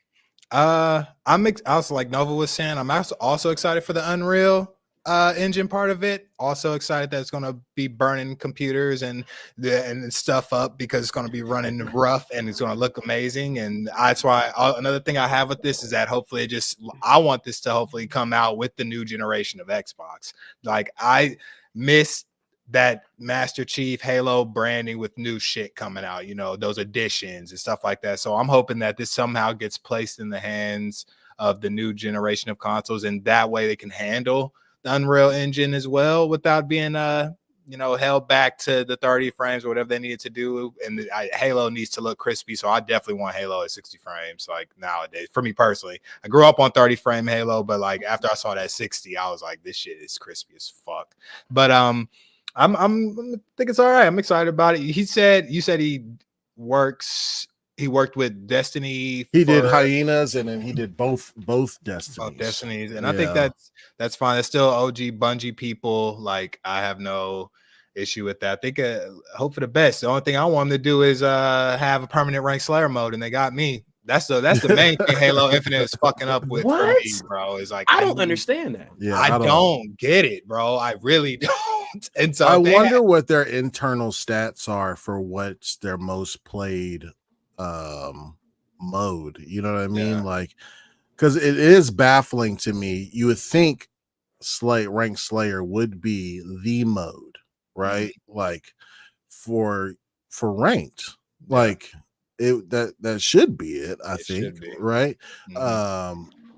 I'm also, like Nova was saying, I'm also excited for the Unreal Engine part of it. Also excited that it's going to be burning computers and stuff up because it's going to be running rough and it's going to look amazing. And that's why another thing I have with this is that hopefully I want this to hopefully come out with the new generation of Xbox. Like I missed that Master Chief Halo branding with new shit coming out, you know, those additions and stuff like that. So I'm hoping that this somehow gets placed in the hands of the new generation of consoles, and that way they can handle the Unreal Engine as well without being held back to the 30 frames or whatever they needed to do. And Halo needs to look crispy, so I definitely want Halo at 60 frames. Like nowadays, for me personally, I grew up on 30 frame Halo, but like after I saw that 60, I was like, this shit is crispy as fuck. But I think it's all right. I'm excited about it. You said he worked with Destiny. He did Hyenas, and then he did both Destinies. Both Destinies, and I think that's fine. It's still OG Bungie people. Like I have no issue with that. I think hope for the best. The only thing I want them to do is have a permanent rank Slayer mode, and they got me. That's the main thing Halo Infinite is fucking up with for me, bro. Is like I don't understand that. Yeah, I don't get it, bro. I really don't. And so I wonder what their internal stats are for what's their most played mode. You know what I mean? Yeah. Like, because it is baffling to me. You would think Rank Slayer would be the mode, right? Like for ranked, like that should be it. I think, right?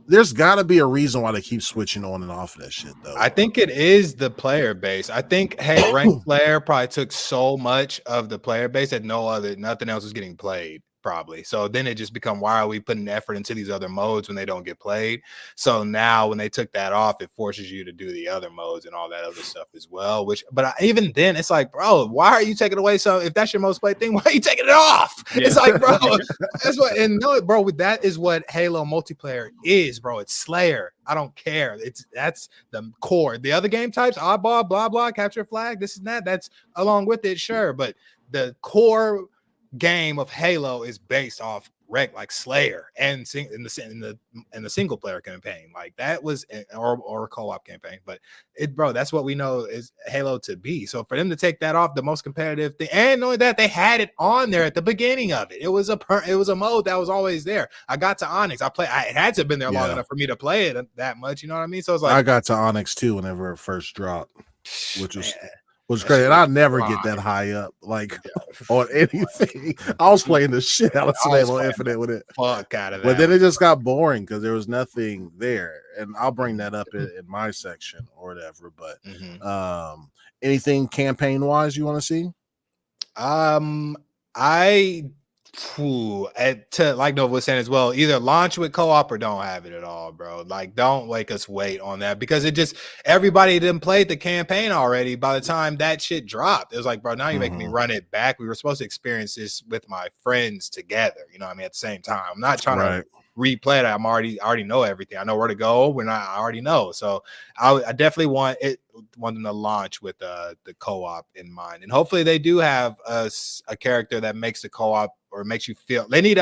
There's got to be a reason why they keep switching on and off of that shit, though. I think it is the player base. I think Rank Slayer probably took so much of the player base that nothing else was getting played. Probably. So then it just become, why are we putting effort into these other modes when they don't get played? So now when they took that off, it forces you to do the other modes and all that other stuff as well. Even then, it's like, bro, why are you taking away if that's your most played thing? Why are you taking it off? Yeah. It's like, bro, that's what. And no, bro, that is what Halo multiplayer is, bro. It's Slayer. I don't care. That's the core. The other game types, oddball, blah blah, capture flag, this and that. That's along with it, sure, but the core game of Halo is based off like Slayer and in the single player campaign, like that was or co-op campaign. But that's what we know is Halo to be. So for them to take that off, the most competitive thing, and knowing that they had it on there at the beginning of it, it was a mode that was always there. I got to Onyx. It had to have been there long enough for me to play it that much. You know what I mean? So it's like I got to Onyx too whenever it first dropped, which was crazy. And I never get that high up, like on anything. I was playing the shit out of Halo Infinite with it. Fuck out of that. But then it just got boring because there was nothing there. And I'll bring that up in my section or whatever. But anything campaign wise you want to see? Like Nova was saying as well, either launch with co-op or don't have it at all, bro. Like, don't make us wait on that, because everybody didn't play the campaign already by the time that shit dropped. It was like, bro, now you're making me run it back. We were supposed to experience this with my friends together, you know what I mean, at the same time. I'm not trying to replay it. I already know everything. I know where to go when I already know. So I definitely want them to launch with the co-op in mind, and hopefully they do have a character that makes the co-op or makes you feel. They need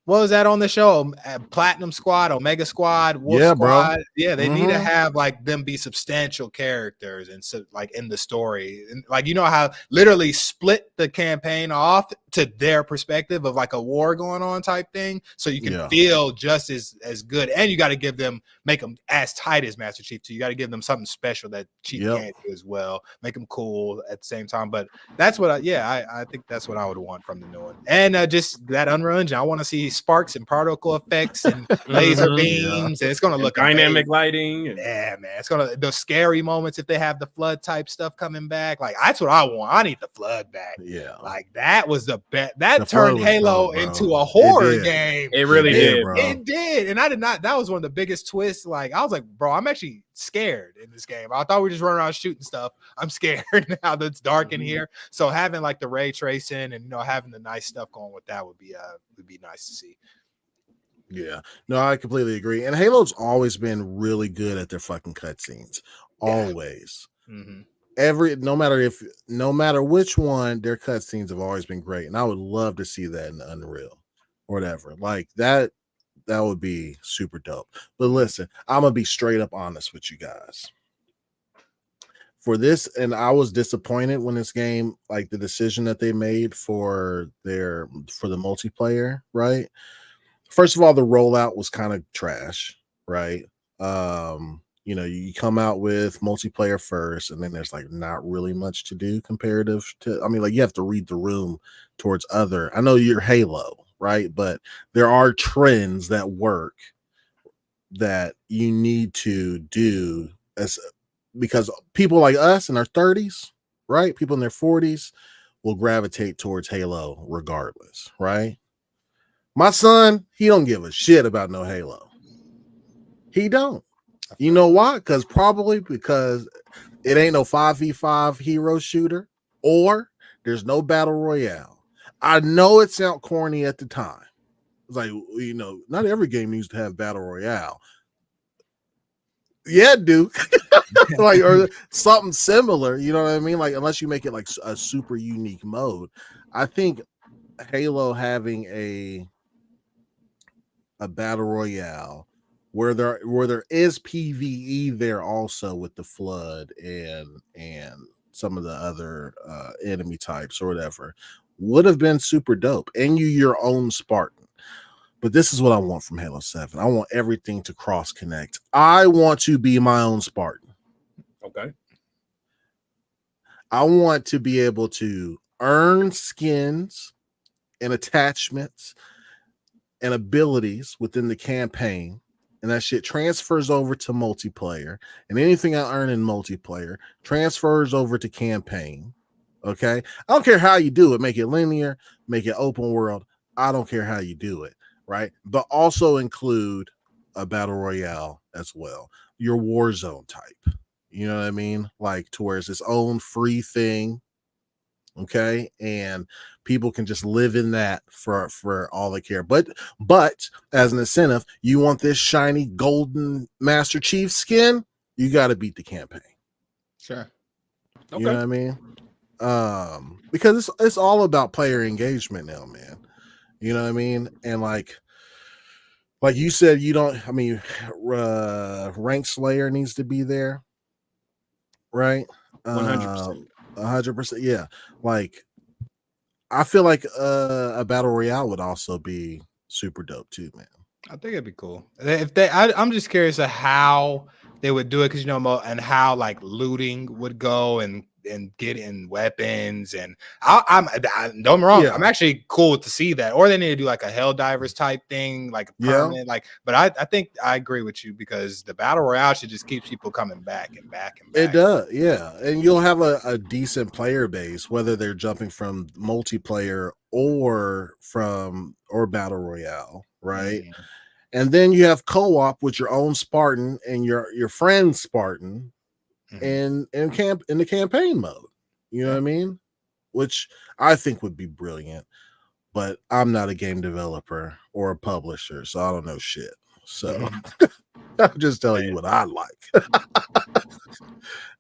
what was that on the show? Platinum Squad, Omega Squad, Wolf Squad. Bro. Yeah, they need to have like them be substantial characters and so like in the story. And like, you know how literally split the campaign off to their perspective of like a war going on type thing. So you can feel just as good. And you got to make them as tight as Master Chief too. You got to give them something special that Chief can't do as well. Make them cool at the same time. But that's what I think that's what I would want from the new one. And just that Unreal Engine. I want to see sparks and particle effects and laser beams, and it's gonna look dynamic amazing. Lighting. Yeah, man, it's gonna those scary moments if they have the flood type stuff coming back. Like that's what I want. I need the flood back. Yeah, like that was the best. That turned Halo into a horror game. It really did, bro. It did, and I did not. That was one of the biggest twists. Like I was like, bro, I'm actually scared in this game. I thought we just run around shooting stuff. I'm scared now that it's dark in here. So having like the ray tracing and having the nice stuff going with that would be nice to see. Yeah, no, I completely agree. And Halo's always been really good at their fucking cutscenes. Always. No matter which one, their cutscenes have always been great. And I would love to see that in Unreal or whatever. Like that would be super dope. But listen, I'm gonna be straight up honest with you guys. For this, and I was disappointed when this game, like the decision that they made for the multiplayer, right? First of all, the rollout was kind of trash, right? You come out with multiplayer first, and then there's like not really much to do comparative to. I mean, like you have to read the room towards other. I know you're Halo, right? But there are trends that work that you need to do because people like us in our 30s, right? People in their 40s will gravitate towards Halo regardless, right? My son, he don't give a shit about no Halo. He don't. You know why? Because it ain't no 5v5 hero shooter, or there's no battle royale. I know it sound corny at the time. It's like, not every game needs to have battle royale. Yeah, dude. Like, or something similar, you know what I mean? Like, unless you make it like a super unique mode. I think Halo having a battle royale where there is PvE there also with the flood and some of the other enemy types or whatever would have been super dope, and your own Spartan. But this is what I want from Halo 7. I want everything to cross connect. I want to be my own Spartan. Okay. I want to be able to earn skins and attachments and abilities within the campaign, and that shit transfers over to multiplayer, and anything I earn in multiplayer transfers over to campaign. Okay, I don't care how you do it. Make it linear, make it open world. I don't care how you do it, right? But also include a battle royale as well, your Warzone type. You know what I mean? Like to where it's its own free thing. Okay, and people can just live in that for all they care. But as an incentive, you want this shiny golden Master Chief skin, you got to beat the campaign. Sure. Okay. You know what I mean? Because it's all about player engagement now, man. You know what I mean? And like you said, Rank Slayer needs to be there, right? 100%. 100%. Yeah. Like, I feel like a battle royale would also be super dope too, man. I think it'd be cool. I'm just curious of how they would do it, because and how like looting would go and getting weapons, and I'm don't get me wrong, yeah. I'm actually cool to see that, or they need to do like a Helldivers type thing, like permanent, like. But I think I agree with you, because the battle royale should just keep people coming back and back and back. It does, yeah, and you'll have a decent player base, whether they're jumping from multiplayer or battle royale, right? Mm-hmm. And then you have co-op with your own Spartan and your friend's Spartan. In the campaign mode, you know what I mean, which I think would be brilliant. but I'm not a game developer or a publisher, so I don't know shit. So I'm just telling you what I like.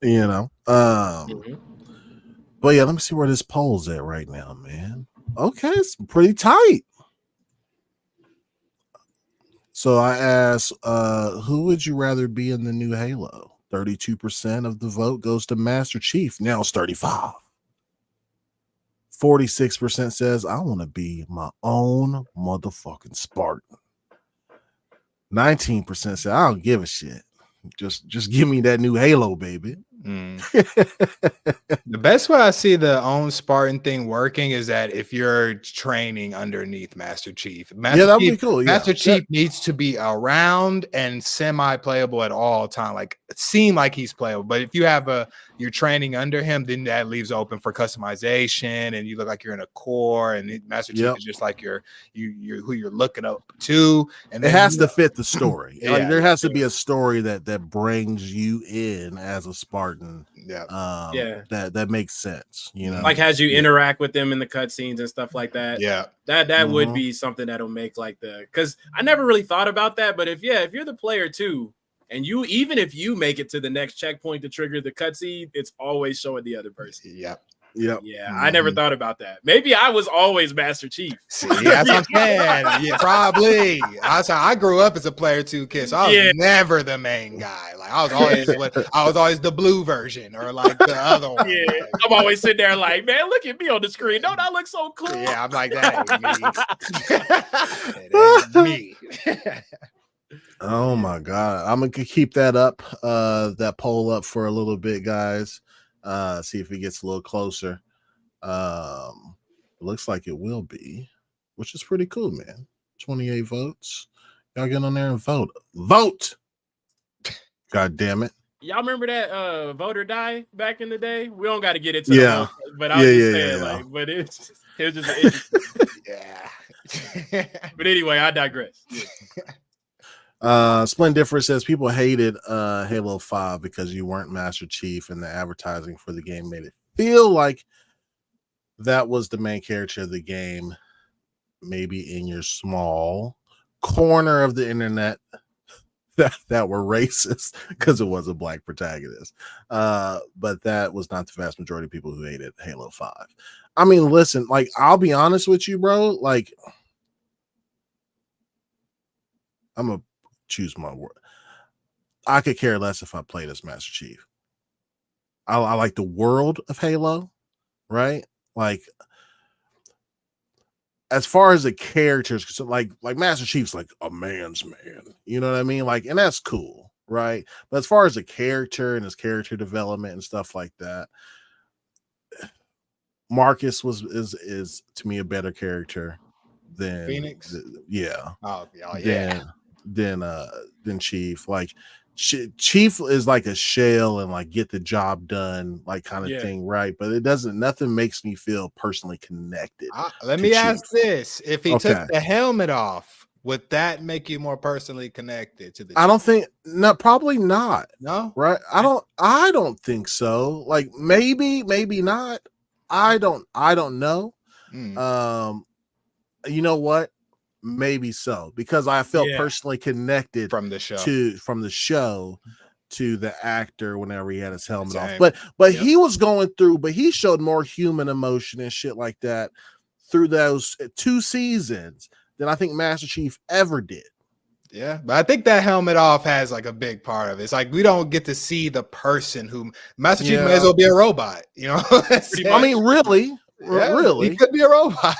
You know. But yeah, let me see where this poll's at right now, man. Okay, it's pretty tight. So I asked, who would you rather be in the new Halo? 32% of the vote goes to Master Chief. Now it's 35. 46% says I want to be my own motherfucking Spartan. 19% say I don't give a shit. Just give me that new Halo, baby. The best way I see the own Spartan thing working is that if you're training underneath Master Chief, that'd be cool. Master Chief needs to be around and semi-playable at all time, like seem like he's playable. But if you have you're training under him, then that leaves open for customization, and you look like you're in a core, and Master Chief is just like you're who you're looking up to, and it has to fit the story. Yeah, like there has to be a story that brings you in as a Spartan. That makes sense, you know, like has you interact with them in the cutscenes and stuff like that. That would be something that'll make like because I never really thought about that, but if you're the player too, and even if you make it to the next checkpoint to trigger the cutscene, it's always showing the other person. I never thought about that. Maybe I was always Master Chief. See, that's what I'm saying. Yeah, probably. I grew up as a player 2 kid, so I was never the main guy. Like I was always the blue version or like the other one. Yeah, I'm always sitting there like, man, look at me on the screen. Don't I look so cool? Yeah, I'm like that ain't me. It ain't me. Oh my god, I'm gonna keep that up, that poll up for a little bit, guys. See if it gets a little closer. Looks like it will be, which is pretty cool, man. 28 votes. Y'all get on there and vote. God damn it. Y'all remember that vote or die back in the day? We don't got to get into the whole, but I was just saying, like, but it was just But anyway, I digress. Splendiferous says people hated Halo 5 because you weren't Master Chief, and the advertising for the game made it feel like that was the main character of the game. Maybe in your small corner of the internet that were racist because it was a black protagonist. But that was not the vast majority of people who hated Halo 5. I mean, listen, like, I'll be honest with you, bro. Like, I'm a choose my word. I could care less if I played as Master Chief. I like the world of Halo, right? Like, as far as the characters, like Master Chief's like a man's man, you know what I mean? Like, and that's cool, right? But as far as the character and his character development and stuff like that, Marcus is to me a better character than Phoenix. Than Chief. Like Chief is like a shell and like get the job done, like kind of thing, right? But nothing makes me feel personally connected. Let me ask this: if he took the helmet off, would that make you more personally connected to the Chief? I don't think, no, probably not. No, right? I don't think so. Like maybe not. I don't know. You know what? Maybe so, because I felt personally connected from the show to the actor whenever he had his helmet off. But he was going through, but he showed more human emotion and shit like that through those 2 seasons than I think Master Chief ever did. Yeah, but I think that helmet off has like a big part of it. It's like we don't get to see the person who Master Chief may as well be a robot, you know? I mean, really. Really, he could be a robot.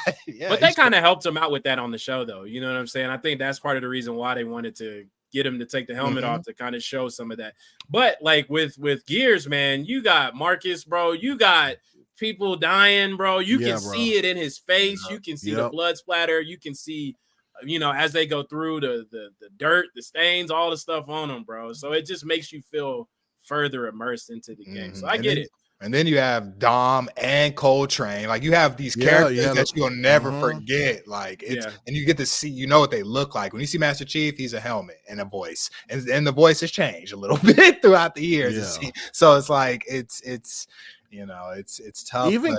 But they kind of helped him out with that on the show, though. You know what I'm saying? I think that's part of the reason why they wanted to get him to take the helmet off, to kind of show some of that. But like with Gears, man, you got Marcus, bro. You got people dying, bro. You can see it in his face. You can see the blood splatter. You can see, you know, as they go through the dirt, the stains, all the stuff on them, bro. So it just makes you feel further immersed into the game. So I get it. And then you have Dom and Coltrane. Like you have these characters that you'll never forget. Like it's and you get to see, you know what they look like. When you see Master Chief, he's a helmet and a voice. And the voice has changed a little bit throughout the years. Yeah. So it's like it's you know, it's tough. Even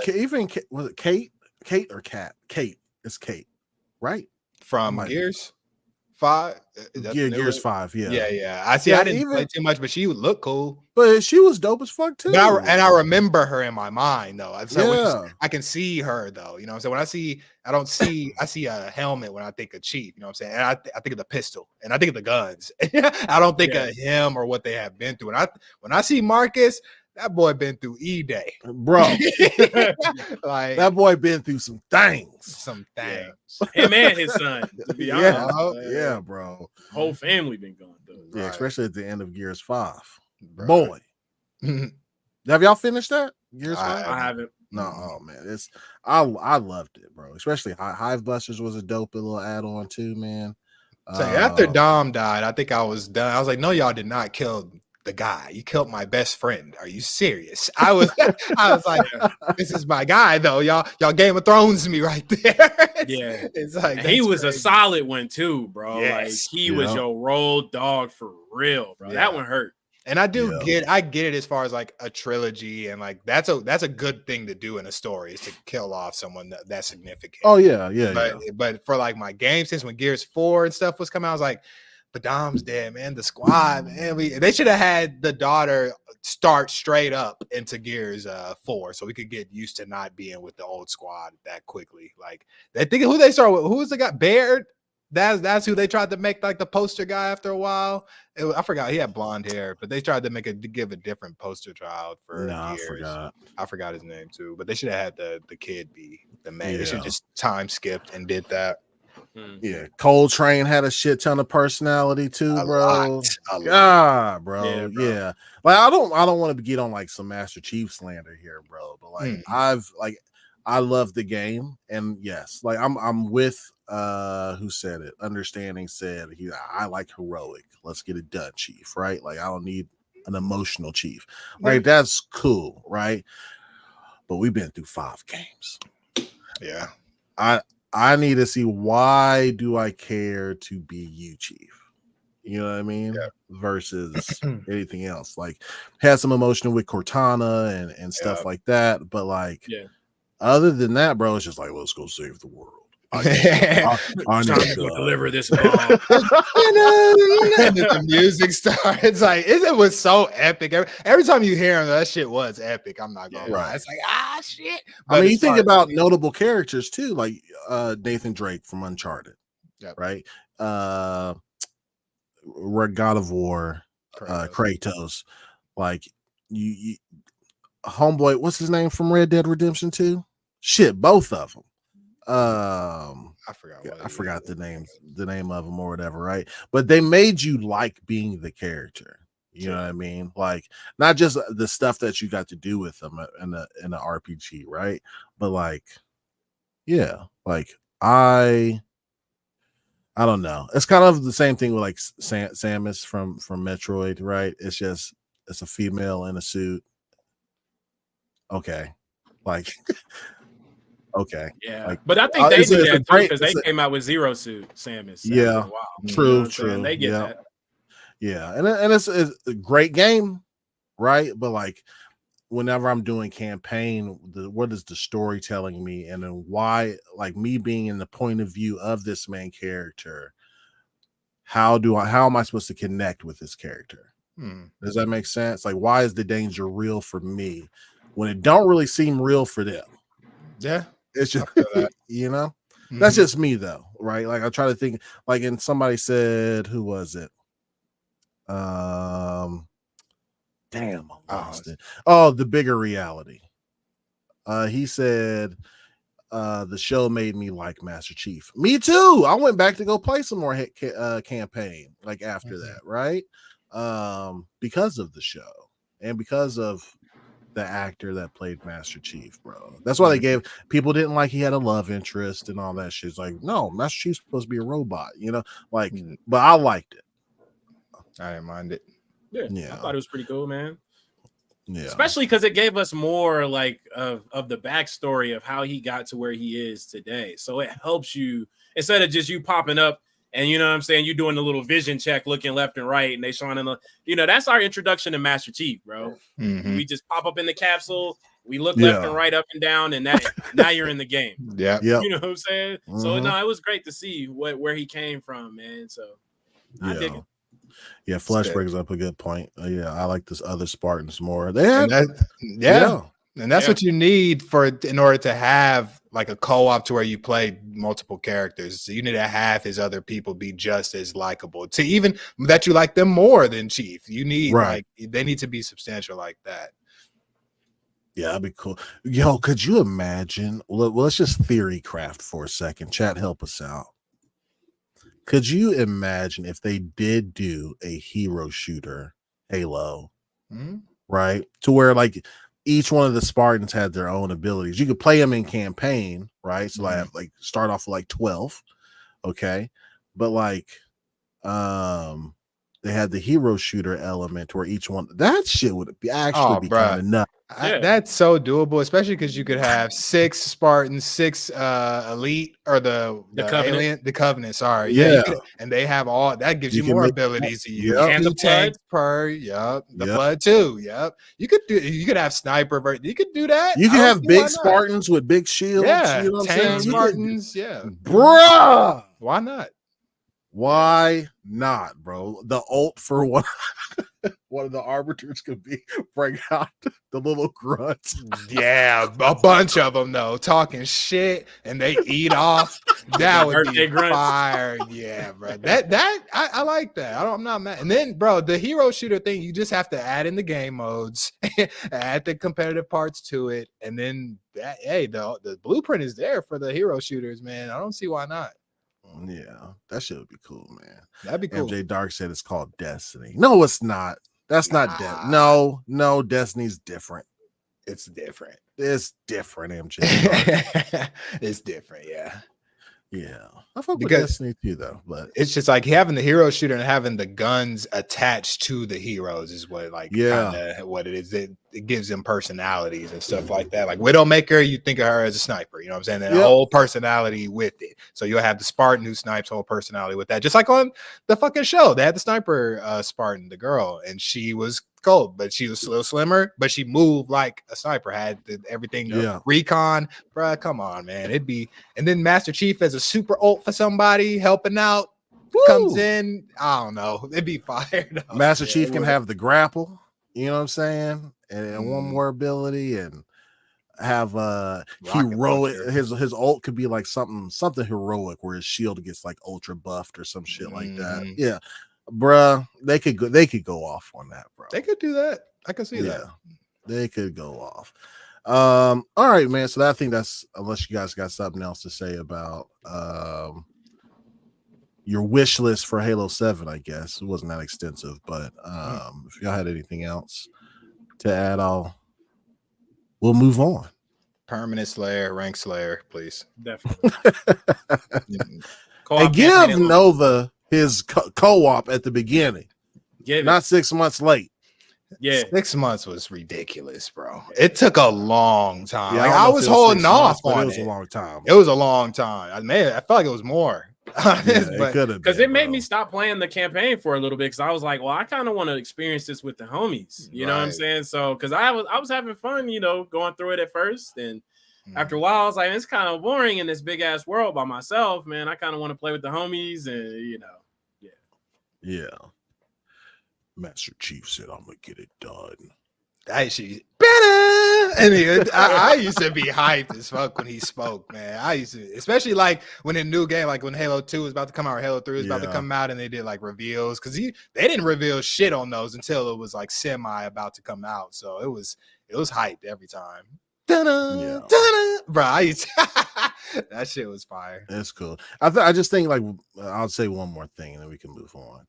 was it Kate or Cat? Kate. escape, right? From Gears 5. Gears 5, yeah. Yeah. I see. Yeah, I didn't play too much, but she would look cool. But she was dope as fuck too. But I remember her in my mind though. Yeah. I can see her though. You know what I'm saying? I see a helmet when I think of Chief. You know what I'm saying? And I think of the pistol and I think of the guns. I don't think of him or what they have been through. And when I see Marcus, that boy been through E-Day, bro. Like that boy been through some things. Yeah. Him and his son, to be honest. Yeah, bro. Whole family been going through. Yeah, especially at the end of Gears 5. Bro. Boy. Have y'all finished that? Gears 5? I haven't. No, oh man. I loved it, bro. Especially Hive Busters was a dope little add-on too, man. So after Dom died, I think I was done. I was like, no, y'all did not kill the guy. You killed my best friend. Are you serious? I was like, this is my guy though. Y'all Game of Thrones me right there. Yeah. It's like he was crazy. A solid one too, bro. Yes. Like he was your road dog for real, bro. That one hurt. And I get it as far as like a trilogy, and like that's a good thing to do in a story is to kill off someone that's significant. Oh yeah. But for like my game, since when Gears 4 and stuff was coming out, I was like, but Dom's dead, man. The squad, man. They should have had the daughter start straight up into Gears 4, so we could get used to not being with the old squad that quickly. Like they think who they start with. Who was the guy? Baird. That's who they tried to make like the poster guy after a while. I forgot he had blonde hair, but they tried to give a different poster child for years. I forgot his name too. But they should have had the kid be the man. Yeah. They should just time skipped and did that. Yeah, Coltrane had a shit ton of personality too, bro. God, bro. Yeah. Like I don't want to get on like some Master Chief slander here, bro. But like I love the game, and yes, like I'm with who said it? Understanding said I like heroic. Let's get it done, Chief. Right? Like I don't need an emotional Chief. Right? That's cool, right? But we've been through 5 games. Yeah. I need to see why do I care to be you, Chief? You know what I mean? Yeah. Versus anything else. Like had some emotion with Cortana and stuff like that, but like other than that, bro, it's just like let's go save the world. I need to go deliver this bomb. The music starts like it was so epic. Every time you hear him, that shit was epic. I'm not gonna lie. It's like shit. But I mean, you think about notable characters too, like Nathan Drake from Uncharted, right? God of War, Kratos. Like you homeboy, what's his name from Red Dead Redemption 2? Shit, both of them. I forgot the name of them or whatever, right? But they made you like being the character. You know what I mean? Like not just the stuff that you got to do with them in the RPG, right? But like, yeah, like I don't know. It's kind of the same thing with like Samus from Metroid, right? It's a female in a suit. Okay, like. Okay. Yeah. Like, but I think they did that too because they came out with Zero Suit Samus. Yeah. True. They get that. Yeah. And it's a great game, right? But like whenever I'm doing campaign, what is the story telling me? And then why, like me being in the point of view of this main character, how am I supposed to connect with this character? Does that make sense? Like, why is the danger real for me when it don't really seem real for them? Yeah. It's just, you know, that's just me though, right? Like I try to think, like, and somebody said, who was it? Damn, I lost it. Oh, The Bigger Reality. He said, the show made me like Master Chief. Me too. I went back to go play some more campaign, like after that, right? Because of the show and because of the actor that played Master Chief, bro. That's why people didn't like he had a love interest and all that shit. It's like, no, Master Chief's supposed to be a robot, you know? Like, but I liked it. I didn't mind it. Yeah. I thought it was pretty cool, man. Yeah. Especially because it gave us more like of the backstory of how he got to where he is today. So it helps you instead of just you popping up And you know what I'm saying? You're doing the little vision check, looking left and right, and they showing in the, that's our introduction to Master Chief, bro. Mm-hmm. We just pop up in the capsule, we look left and right, up and down, and now you're in the game. Yeah. You know what I'm saying? So no, it was great to see where he came from, man. So I dig it. Yeah, Flesh brings up a good point. Yeah, I like this other Spartans more. They had, and that's what you need in order to have like a co-op to where you play multiple characters. So you need to have his other people be just as likable, to even that you like them more than Chief. You need they need to be substantial like that. Yeah, that'd be cool. Yo, could you imagine? Well, let's just theory craft for a second. Chat, help us out. Could you imagine if they did do a hero shooter Halo, right? To where like each one of the Spartans had their own abilities. You could play them in campaign, right? So like start off with like 12, okay? But like they had the hero shooter element where each one, that shit would be actually be kind of nuts. That's so doable, especially because you could have 6 Spartans, 6 elite, or the Covenant. The Covenant, sorry. Yeah. And they have all that gives you more abilities to use. And the tanks per, the flood too. You could have sniper, you could do that. You can have big Spartans with big shields. Yeah, you know what I'm saying? Spartans, Bruh. Why not? Why not, bro? The ult for one of the arbiters could be bring out the little grunts. Yeah, a bunch of them though, talking shit, and they eat off. That would be fire. Yeah, bro. I like that. I'm not mad. And then, bro, the hero shooter thing, you just have to add in the game modes, add the competitive parts to it, and then the blueprint is there for the hero shooters, man. I don't see why not. Yeah, that shit would be cool, man. That'd be cool. MJ Dark said it's called Destiny. No, it's not. That's not No, Destiny's different. It's different. It's different, MJ. It's different, yeah. Yeah, I fuck with Destiny too, though. But it's just like having the hero shooter and having the guns attached to the heroes is what, kinda what it is. It gives them personalities and stuff like that. Like Widowmaker, you think of her as a sniper. You know what I'm saying? And a whole personality with it. So you'll have the Spartan who snipes, whole personality with that. Just like on the fucking show, they had the sniper Spartan, the girl, and she was cold, but she was a little slimmer, but she moved like a sniper, had everything recon. Bruh, come on, man. And then Master Chief as a super ult for somebody helping out. Comes in, I don't know, it'd be fired up. Master Chief can have the grapple, you know what I'm saying, and one more ability, and have heroic. His ult could be like something heroic where his shield gets like ultra buffed or some shit like that. Yeah, bruh, they could go off on that, bro. They could do that. I can see that. They could go off. All right, man. So I think that's, unless you guys got something else to say about your wish list for Halo 7, I guess. It wasn't that extensive, but if y'all had anything else to add, we'll move on. Permanent Slayer, rank Slayer, please. Definitely. And give Nova his co-op at the beginning. Not 6 months late. Yeah, 6 months was ridiculous, bro. It took a long time. Yeah, I was holding off on it. It was a long time. It was a long time. I felt like it was more. It could have, because it made me stop playing the campaign for a little bit, because I was like, well, I kind of want to experience this with the homies, you know what I'm saying? So because I was having fun, going through it at first, and after a while I was like, it's kind of boring in this big ass world by myself, man. I kind of want to play with the homies, and yeah. Master Chief said, I'm gonna get it done. Actually, better. And I used to be hyped as fuck when he spoke, man. I used to, especially like when a new game, like when Halo 2 was about to come out, or Halo 3 was about to come out, and they did like reveals, because they didn't reveal shit on those until it was like semi about to come out. So it was hyped every time. Bro, that shit was fire. That's cool. I just think, like, I'll say one more thing and then we can move on.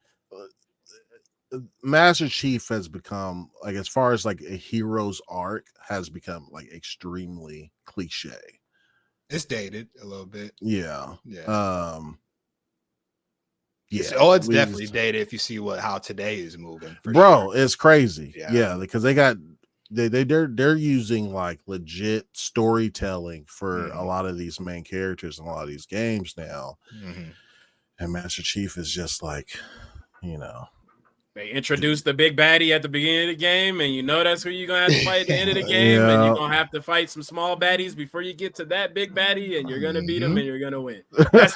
Master Chief has become, like, as far as like a hero's arc, has become like extremely cliche. It's dated a little bit. Yeah. It's definitely dated if you see how today is moving. Bro, it's crazy. Yeah, because they're using like legit storytelling for a lot of these main characters in a lot of these games now. And Master Chief is just like, you know. They introduced the big baddie at the beginning of the game, and you know that's who you're gonna have to fight at the end of the game, and you're gonna have to fight some small baddies before you get to that big baddie, and you're gonna beat them and you're gonna win. That's,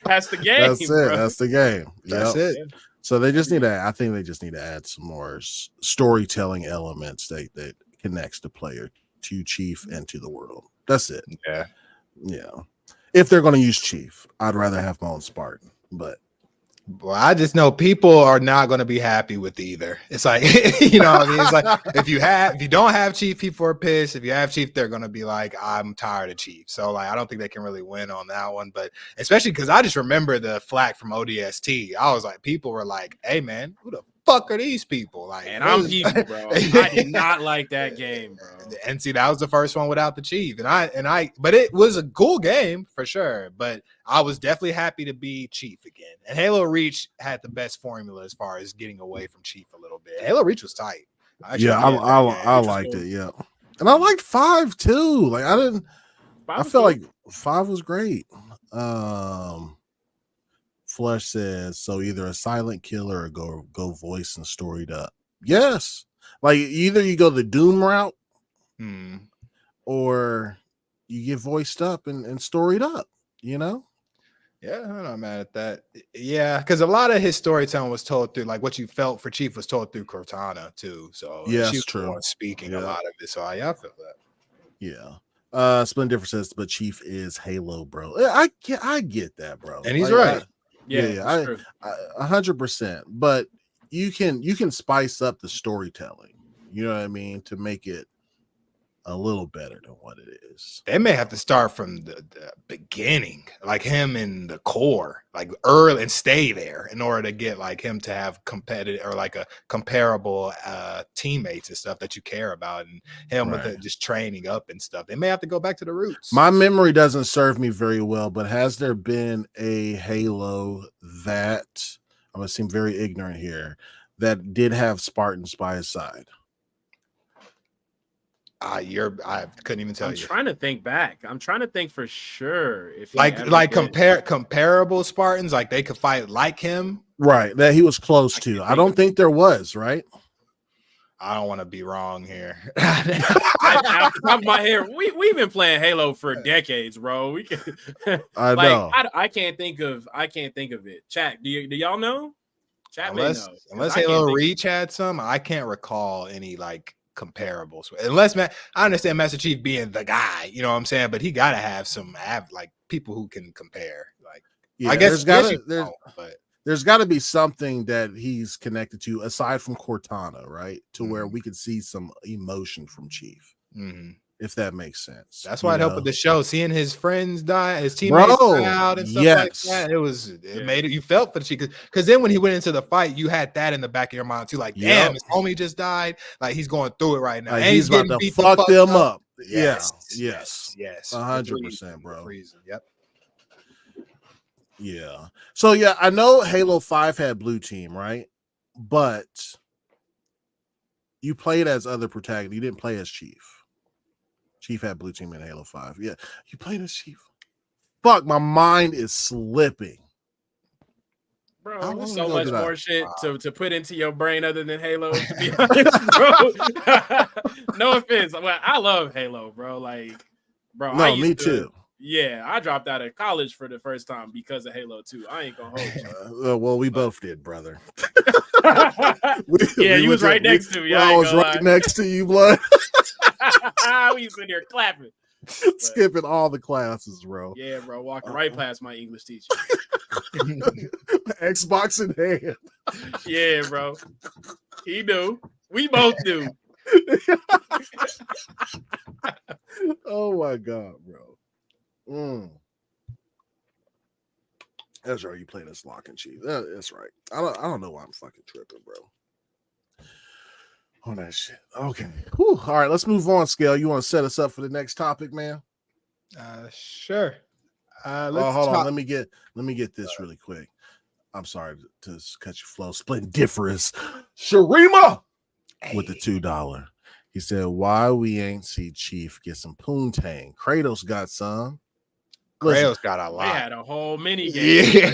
that's the game. That's it. Bro. That's the game. That's it. Yeah. So they just need to. I think they just need to add some more storytelling elements that connects the player to Chief and to the world. That's it. Yeah. If they're going to use Chief, I'd rather have my own Spartan, but. Well, I just know people are not going to be happy with either. It's like, you know what I mean? It's like, if you don't have Chief, people are pissed. If you have Chief, they're going to be like, I'm tired of Chief. So like, I don't think they can really win on that one, but especially because I just remember the flack from ODST. I was like, people were like, hey man, who the fuck are these people? Like, and I'm people, bro. I did not like that game, bro. And see, that was the first one without the Chief. But it was a cool game for sure. But I was definitely happy to be Chief again. And Halo Reach had the best formula as far as getting away from Chief a little bit. Halo Reach was tight. I liked it. Yeah, and I liked 5 too. Like I felt like 5 was great. Flush says so. Either a silent killer or go voice and storied up. Yes, like either you go the Doom route, or you get voiced up and storied up. You know. Yeah, I'm not mad at that. Yeah, because a lot of his storytelling was told through, like what you felt for Chief was told through Cortana too. So yeah, she was true. Speaking a lot of it. So I feel that. Yeah. Splendid Difference says, but Chief is Halo, bro. I get that, bro. And he's right. Yeah, 100%. But you can spice up the storytelling. You know what I mean, to make it a little better than what it is. They may have to start from the beginning, like him in the core, like early, and stay there in order to get like him to have competitive or like a comparable teammates and stuff that you care about, and him with just training up and stuff. They may have to go back to the roots. My memory doesn't serve me very well, but has there been a Halo that I'm gonna seem very ignorant here that did have Spartans by his side? I couldn't even tell you. I'm trying to think back. I'm trying to think for sure if comparable Spartans, like they could fight like him, right? That he was close to. I don't think there was, right? I don't want to be wrong here. Off the top of my head, we've been playing Halo for decades, bro. We can. I know. I can't think of it. Chat, do y'all know? Chat unless Halo Reach had some, I can't recall any like comparables. Unless I understand Master Chief being the guy, you know what I'm saying, but he gotta have like people who can compare. Like, I guess there's got to be something that he's connected to aside from Cortana, right? To where we could see some emotion from Chief, if that makes sense. That's why it helped with the show, seeing his friends die, his teammates die out and stuff like that. It made it. You felt for the Chief because then when he went into the fight, you had that in the back of your mind too. Like, damn, his homie just died. Like he's going through it right now. Like, and he's about to fuck them up. Yes, 100%, bro. Yep. Yeah. So yeah, I know Halo 5 had blue team, right? But you played as other protagonists. You didn't play as Chief. Chief had blue team in Halo 5. Yeah. You played as Chief. Fuck, my mind is slipping. Bro, there's so much more shit to put into your brain other than Halo, to be honest, bro. No offense. Well, I love Halo, bro. Like, bro. No, me too. Yeah, I dropped out of college for the first time because of Halo 2. I ain't gonna hold you. Well, we both did, brother. You was right next to me. I was right next to you, blood. We sitting here clapping. Skipping all the classes, bro. Yeah, bro. Walking right past my English teacher. Xbox in hand. Yeah, bro. He knew. We both knew. Oh my god, bro. That's right. You played as Lock and Chief. That's right. I don't know why I'm fucking tripping, bro. On that shit. Okay. Whew. All right. Let's move on. Scale. You want to set us up for the next topic, man? Sure. Hold on. Let me get this really quick. I'm sorry to cut you flow. Splendiferous Sharima with the $2. He said, "Why we ain't see Chief get some poontang? Kratos got some." Grail's got a lot. They had a whole mini game. Yeah,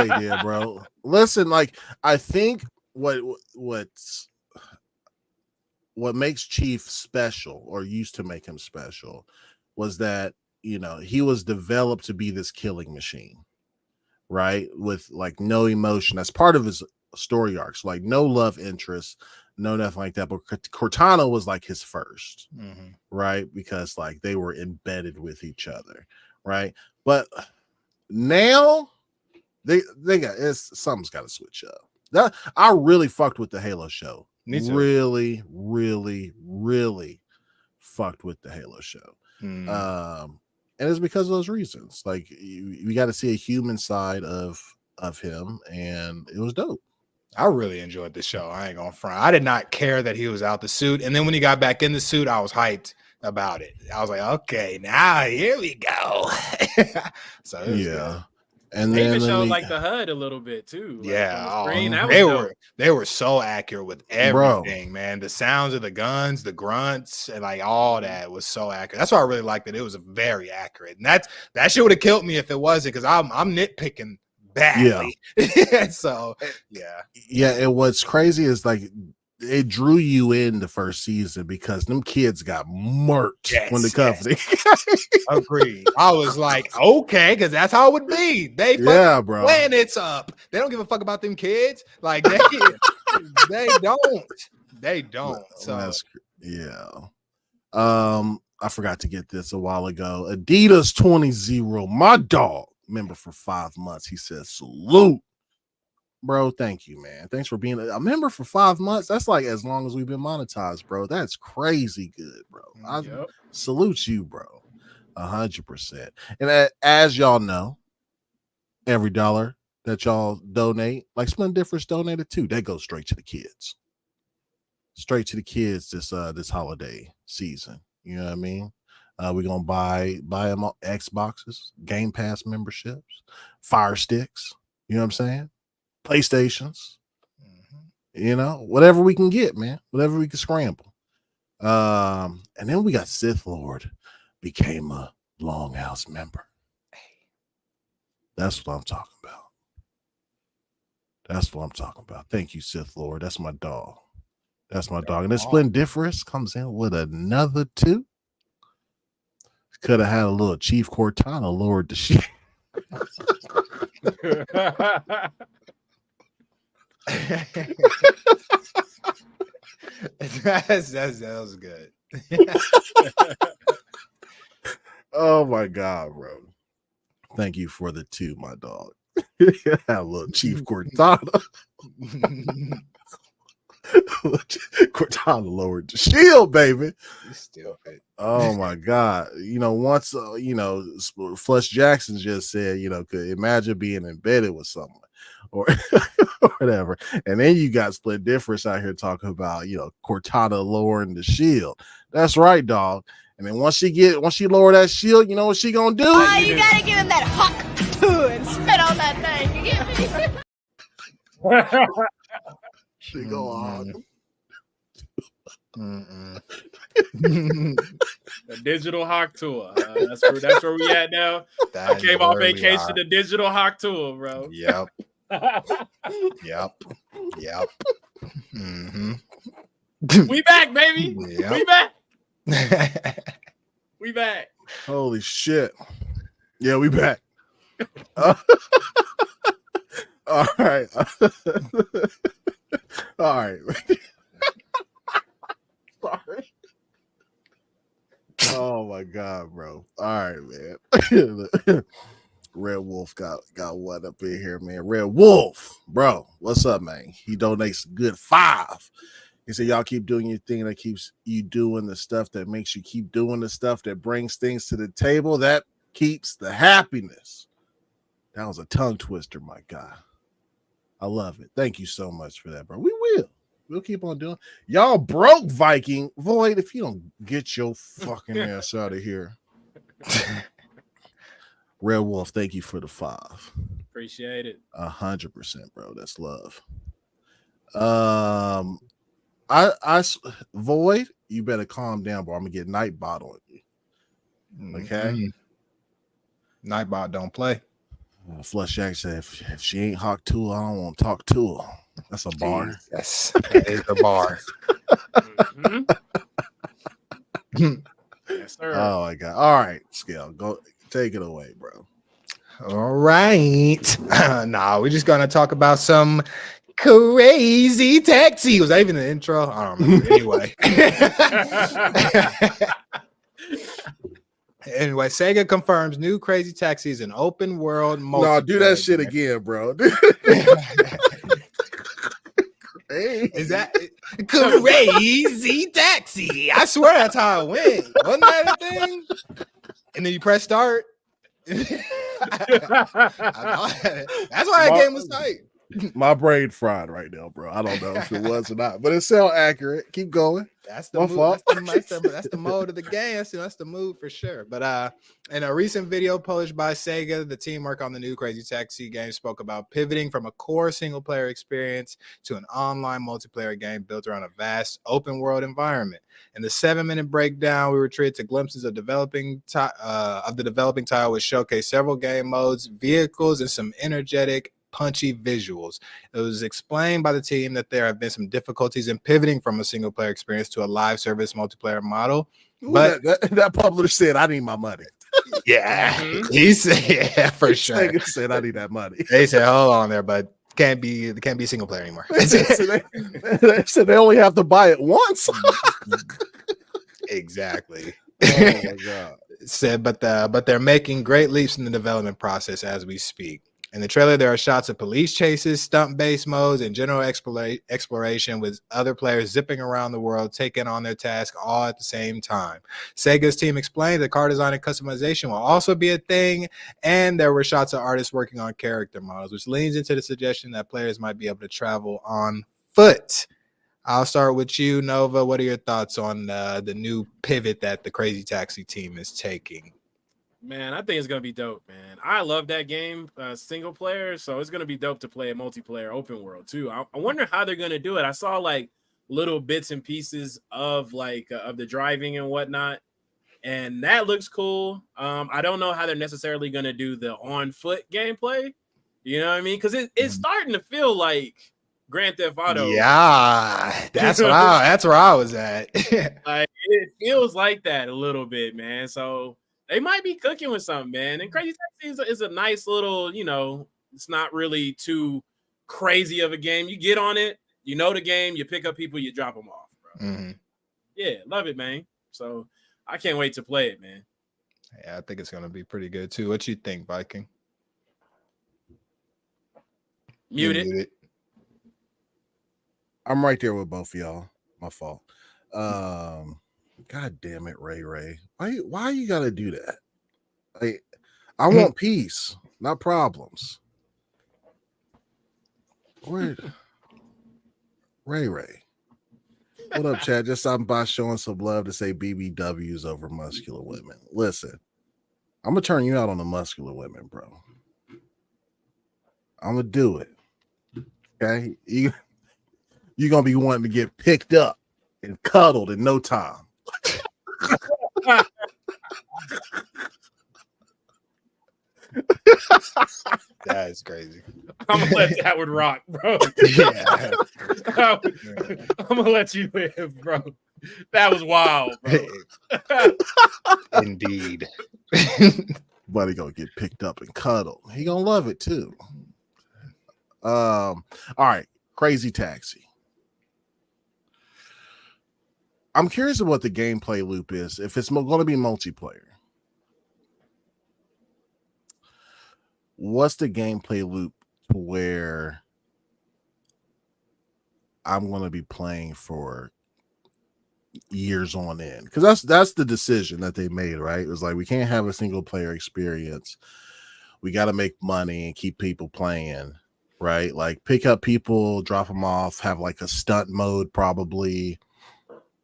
they did, bro. Listen, like I think what makes Chief special, or used to make him special, was that he was developed to be this killing machine, right? With like no emotion. That's part of his story arcs, like no love interest, no nothing like that. But Cortana was like his first, right? Because like they were embedded with each other, right? But now they got something's got to switch up. That I really fucked with the Halo show. Really, really, really fucked with the Halo show. And it's because of those reasons. Like we got to see a human side of him, and it was dope. I really enjoyed the show. I ain't gonna front. I did not care that he was out the suit, and then when he got back in the suit, I was hyped about it. I was like, okay, now here we go. So yeah. Good. And they then even showed like the HUD a little bit too. Like, yeah, they were so accurate with everything, man. The sounds of the guns, the grunts, and like all that was so accurate. That's why I really liked it. It was very accurate, and that shit would have killed me if it wasn't, because I'm nitpicking badly. Yeah. So yeah. And what's crazy is like it drew you in the first season because them kids got murked when the company. Agreed. I was like, okay, because that's how it would be. They bro. Planets up. They don't give a fuck about them kids. Like they don't. So I forgot to get this a while ago. Adidas 20, my dog, member for 5 months. He says salute. Bro, thank you, man. Thanks for being a member for 5 months. That's like as long as we've been monetized, bro. That's crazy good, bro. I salute you, bro. 100%. And as y'all know, every dollar that y'all donate, like Splendiferous donated too, that goes straight to the kids. Straight to the kids this holiday season. You know what I mean? We're gonna buy them all Xboxes, Game Pass memberships, Fire Sticks. You know what I'm saying? PlayStations, whatever we can get, man, whatever we can scramble. And then we got Sith Lord became a Longhouse member. That's what I'm talking about. Thank you, Sith Lord. That's my dog. And this Splendiferous comes in with another 2. Could have had a little Chief Cortana lowered the shit. that was good. Oh my god, bro. Thank you for the 2, my dog. A little Chief Cortana. Cortana lowered the shield, baby. Still good. Oh my god. Once Flush Jackson just said, could imagine being embedded with someone or whatever. And then you got Splendiferous out here talking about, Cortana lowering the shield. That's right, dog. And then once she lower that shield, you know what she gonna do? Oh, you gotta give him that hawk too and spit on that thing. You get me? She go on. The digital hawk tour. That's where we at now. I came off vacation, the digital hawk tour, bro. Yep. We back, baby. Yep. We back. We back. Holy shit. Yeah, we back. All right. All right. Sorry. Oh my god, bro. All right, man. Red Wolf got one up in here, man. Red Wolf, bro. What's up, man? He donates a good 5. He said, y'all keep doing your thing that keeps you doing the stuff that makes you keep doing the stuff that brings things to the table. That keeps the happiness. That was a tongue twister, my guy. I love it. Thank you so much for that, bro. We'll keep on doing. Y'all broke Viking. Void, if you don't get your fucking ass out of here. Red Wolf, thank you for the 5. Appreciate it. 100%, bro. That's love. I Void, you better calm down, bro. I'm gonna get Nightbot on you. Okay. Nightbot don't play. Flush Jack said, if she ain't Hawk to her, I don't want to talk to her. That's a bar. Yes, that is a bar. Yes, sir. Oh my God. All right, Scale, go take it away, bro. All right. Nah, we're just gonna talk about some crazy taxi. Was that even the intro? I don't remember. Anyway, Sega confirms new Crazy Taxi is an open world. No, do that shit again, bro. Is that Crazy Taxi? I swear that's how it went. Wasn't that a thing? And then you press start. That's why that game was tight. My brain fried right now, bro. I don't know if it was or not, but it sounds accurate. Keep going. That's the move. That's the mode of the game. That's the move for sure. But in a recent video published by Sega, the team working on the new Crazy Taxi game spoke about pivoting from a core single player experience to an online multiplayer game built around a vast open world environment. In the 7-minute breakdown, we were treated to glimpses of the developing title, which showcased several game modes, vehicles, and some energetic, punchy visuals. It was explained by the team that there have been some difficulties in pivoting from a single player experience to a live service multiplayer model. But that publisher said, I need my money. Yeah, he said, yeah, for sure. Sega said, I need that money. They said, hold on there, but can't be single player anymore. They said they only have to buy it once. Exactly. Oh my God. Said, but they're making great leaps in the development process as we speak. In the trailer, there are shots of police chases, stunt-based modes, and general exploration with other players zipping around the world, taking on their task all at the same time. Sega's team explained that car design and customization will also be a thing, and there were shots of artists working on character models, which leans into the suggestion that players might be able to travel on foot. I'll start with you, Nova. What are your thoughts on the new pivot that the Crazy Taxi team is taking? Man, I think it's gonna be dope, man. I love that game, single player, so it's gonna be dope to play a multiplayer open world too. I wonder how they're gonna do it. I saw like little bits and pieces of of the driving and whatnot, and that looks cool. I don't know how they're necessarily gonna do the on foot gameplay. You know what I mean? Because it's starting to feel like Grand Theft Auto. Yeah, that's where I was at. Like it feels like that a little bit, man. So they might be cooking with something, man. And Crazy Taxi is a nice little, it's not really too crazy of a game. You get on it, you know the game, you pick up people, you drop them off, bro. Mm-hmm. Yeah, love it, man. So I can't wait to play it, man. Yeah, I think it's gonna be pretty good too. What you think, Viking? Muted. I'm right there with both of y'all. My fault. God damn it, Ray. Why you gotta do that? Like, I want peace, not problems. Where Ray? What up, Chad? Just stopping by showing some love to say BBWs over muscular women. Listen, I'm gonna turn you out on the muscular women, bro. I'm gonna do it. Okay, you're gonna be wanting to get picked up and cuddled in no time. That is crazy. I'm gonna let that one rock, bro. Yeah. I'm gonna let you live, bro. That was wild, bro. Indeed. Buddy gonna get picked up and cuddled. He gonna love it too. All right, Crazy Taxi. I'm curious of what the gameplay loop is. If it's going to be multiplayer, what's the gameplay loop to where I'm going to be playing for years on end? Because that's the decision that they made, right? It was like, we can't have a single player experience. We got to make money and keep people playing, right? Like pick up people, drop them off, have like a stunt mode probably.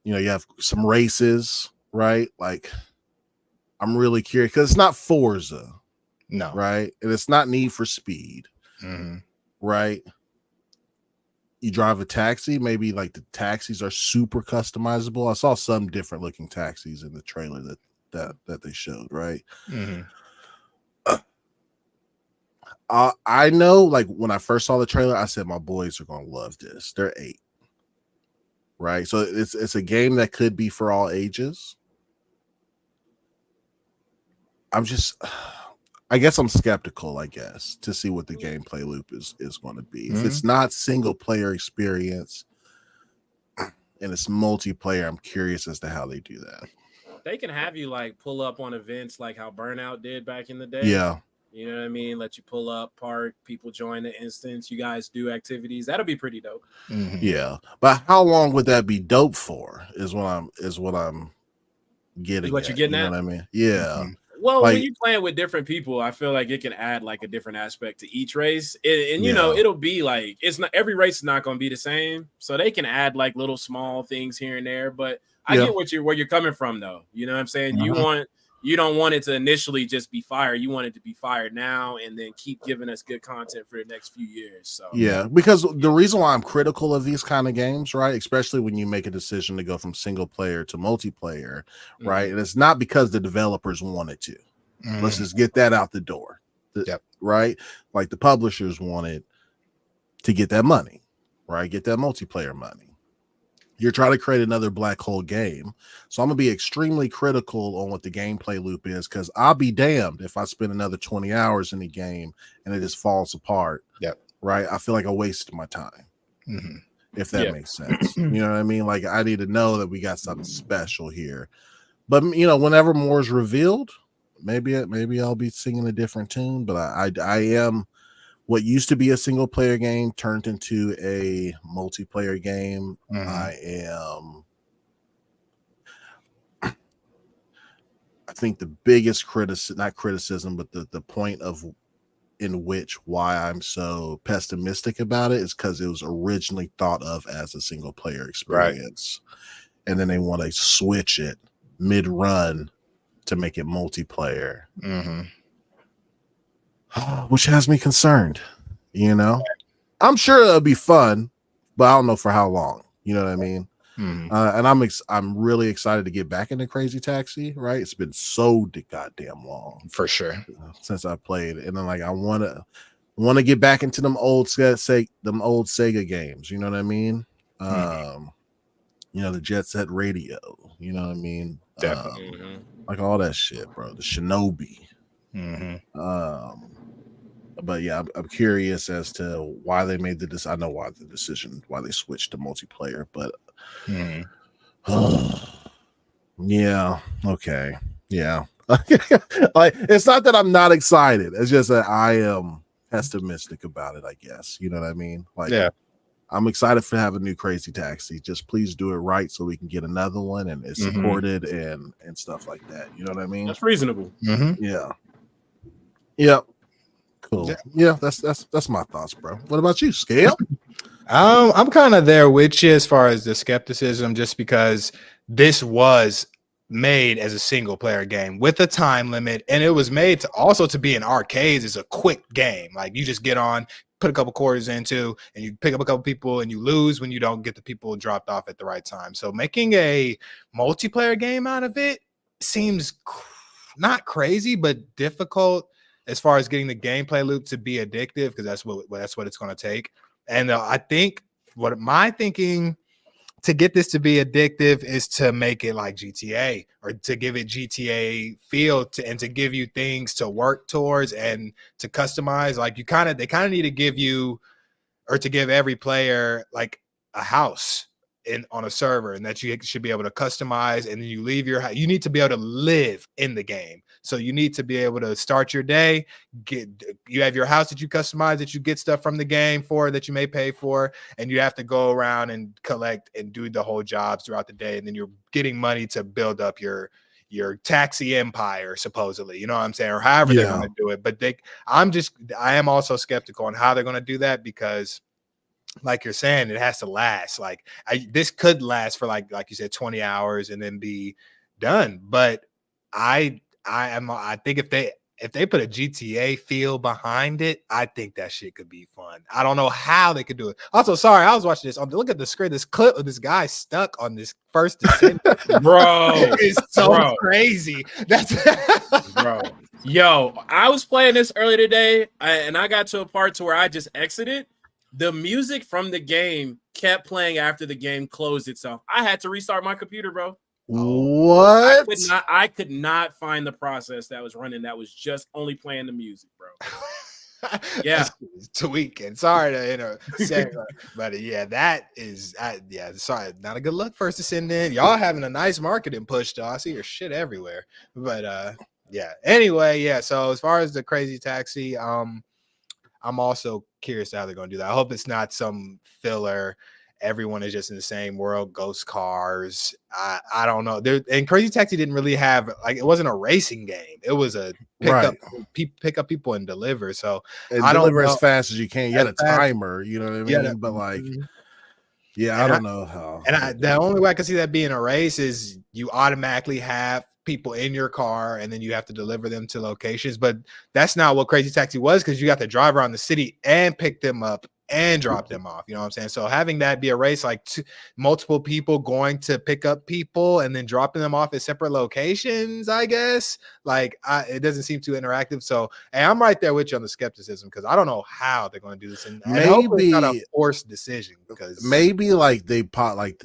You have some races, right? Like, I'm really curious because it's not Forza, no, right? And it's not Need for Speed, right? You drive a taxi, maybe like the taxis are super customizable. I saw some different looking taxis in the trailer that they showed, right? Mm-hmm. I know, like when I first saw the trailer, I said my boys are gonna love this. They're 8, right? So it's a game that could be for all ages. I guess I'm skeptical, I guess, to see what the gameplay loop is going to be. If it's not single player experience and it's multiplayer, I'm curious as to how they do that. They can have you like pull up on events like how Burnout did back in the day. Yeah. You know what I mean? Let you pull up, park, people join the instance. You guys do activities. That'll be pretty dope. Yeah. But how long would that be dope for? Is what I'm getting. Is what you're getting at? You know what I mean? Yeah. Well, like, when you're playing with different people, I feel like it can add like a different aspect to each race. And you know, it'll be like, it's not every race is not going to be the same. So they can add like little small things here and there. But I get where you're coming from, though. You know what I'm saying? You don't want it to initially just be fire. You want it to be fired now and then keep giving us good content for the next few years. So yeah, because the reason why I'm critical of these kind of games, right, especially when you make a decision to go from single player to multiplayer, right, and it's not because the developers wanted to. Let's just get that out the door, right? Like the publishers wanted to get that money, right? Get that multiplayer money. You're trying to create another black hole game. So I'm going to be extremely critical on what the gameplay loop is, because I'll be damned if I spend another 20 hours in the game and it just falls apart. Right. I feel like I wasted my time. If that makes sense. You know what I mean? Like, I need to know that we got something special here. But, you know, whenever more is revealed, maybe I'll be singing a different tune. But I am what used to be a single player game turned into a multiplayer game. I think the biggest criticism, but the point of in which why I'm so pessimistic about it is because it was originally thought of as a single player experience. And then they want to switch it mid-run to make it multiplayer. Which has me concerned, you know. I'm sure it'll be fun, but I don't know for how long. You know what I mean? And I'm really excited to get back into Crazy Taxi. Right? It's been so goddamn long, for sure, since I played, and then like I want to get back into them old Sega games. You know what I mean? You know, the Jet Set Radio. You know what I mean? Definitely. Like all that shit, bro. The Shinobi. But yeah, I'm curious as to why they made I know why they switched to multiplayer, but yeah, okay, yeah. Like, it's not that I'm not excited, it's just that I am pessimistic about it, I guess. You know what I mean? Like, I'm excited to have a new Crazy Taxi. Just please do it right so we can get another one and it's supported and stuff like that. You know what I mean? That's reasonable. Yeah. Yep. Cool. Yeah, that's my thoughts, bro. What about you, Scale? I'm kind of there with you as far as the skepticism, just because this was made as a single player game with a time limit, and it was made to be in arcades. It's a quick game. Like, you just get on, put a couple quarters into, and you pick up a couple people, and you lose when you don't get the people dropped off at the right time. So making a multiplayer game out of it seems not crazy, but difficult as far as getting the gameplay loop to be addictive, because that's what it's going to take. And I think what my thinking to get this to be addictive is to make it like GTA, or to give it GTA feel, and to give you things to work towards and to customize. Like, they kind of need to give you, or to give every player like a house on a server, and that you should be able to customize, and then you leave your house. You need to be able to live in the game. So you need to be able to start your day, you have your house that you customize, that you get stuff from the game for, that you may pay for, and you have to go around and collect and do the whole jobs throughout the day, and then you're getting money to build up your taxi empire, supposedly, you know what I'm saying, or however they're going to do it. But I am also skeptical on how they're going to do that, because like you're saying, it has to last. Like, this could last for like you said, 20 hours and then be done. But I think if they put a GTA feel behind it, I think that shit could be fun. I don't know how they could do it. Also, sorry, I was watching this. Look at the screen. This clip of this guy stuck on this first descent. Bro, it's so crazy. That's bro. Yo, I was playing this earlier today, and I got to a part to where I just exited. The music from the game kept playing after the game closed itself. I had to restart my computer, bro. What? I could not find the process that was running that was just only playing the music, bro. Yeah, tweaking. Sorry to say, but yeah, that is sorry, not a good look for us to send in. Y'all having a nice marketing push though. I see your shit everywhere. But yeah. Anyway, yeah. So as far as the Crazy Taxi, I'm also curious how they're gonna do that. I hope it's not some filler. Everyone is just in the same world. Ghost cars. I don't know. And Crazy Taxi didn't really have it wasn't a racing game. It was a pick up people and deliver. So and I deliver don't know. as fast as you can. You had a timer. You know what I mean? Yeah, but like, yeah, I don't know how. And the only way I can see that being a race is you automatically have people in your car and then you have to deliver them to locations. But that's not what Crazy Taxi was, because you got to drive around the city and pick them up and drop them off. You know what I'm saying? So having that be a race, like multiple people going to pick up people and then dropping them off at separate locations, I guess, like it doesn't seem too interactive. So hey, I'm right there with you on the skepticism, because I don't know how they're going to do this. And maybe it's not a forced decision, because maybe like they pot like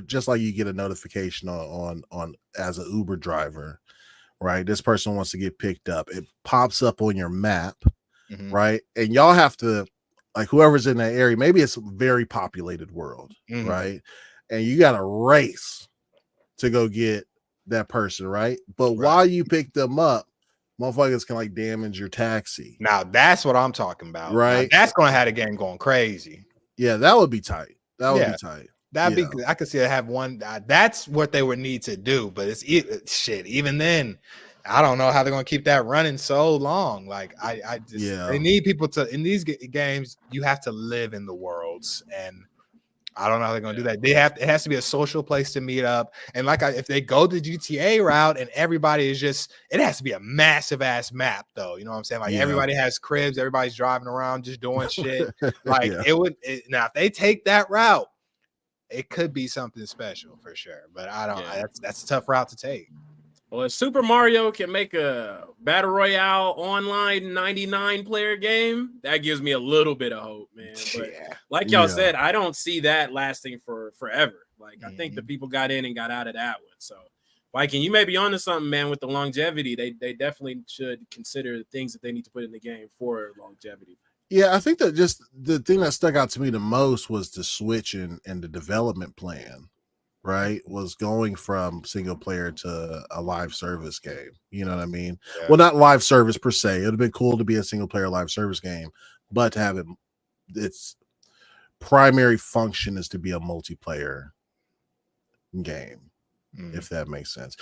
just like you get a notification on as an Uber driver, right? This person wants to get picked up. It pops up on your map. Right. And y'all have to, like, whoever's in that area, maybe it's a very populated world, right? And you got to race to go get that person, right? But while you pick them up, motherfuckers can like damage your taxi. Now that's what I'm talking about, right? Now, that's gonna have the game going crazy. Yeah, that would be tight. That would be tight. That'd be. I could see it have one. That's what they would need to do. But it's shit. Even then, I don't know how they're gonna keep that running so long. Like I just they need people to, in these games, you have to live in the worlds, and I don't know how they're gonna do that. It has to be a social place to meet up. And like if they go the GTA route and everybody is just, it has to be a massive ass map though. You know what I'm saying? Like everybody has cribs, everybody's driving around just doing shit. Like now if they take that route, it could be something special for sure. But I don't. That's a tough route to take. Well, if Super Mario can make a Battle Royale online 99 player game, that gives me a little bit of hope, man. But like y'all said, I don't see that lasting for forever. Like, I think the people got in and got out of that one. So, Viking, you may be onto something, man, with the longevity. They definitely should consider the things that they need to put in the game for longevity. Yeah, I think that just the thing that stuck out to me the most was the switch and the development plan. Right, was going from single player to a live service game. You know what I mean? Yeah. Well, not live service per se. It would have been cool to be a single player live service game, but to have its primary function is to be a multiplayer game, if that makes sense.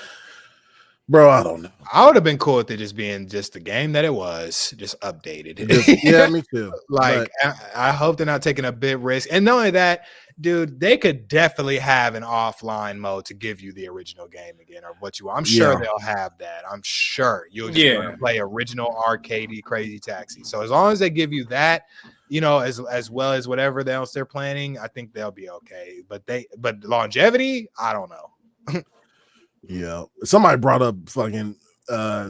Bro, I don't know. I would have been cool with it just being just the game that it was, just updated. Yeah, me too. Like, I hope they're not taking a big risk. And not only that, dude, they could definitely have an offline mode to give you the original game again, or what you want. I'm sure they'll have that. I'm sure you'll just play original arcadey Crazy Taxi. So as long as they give you that, you know, as well as whatever else they're planning, I think they'll be okay. But longevity, I don't know. Yeah, somebody brought up fucking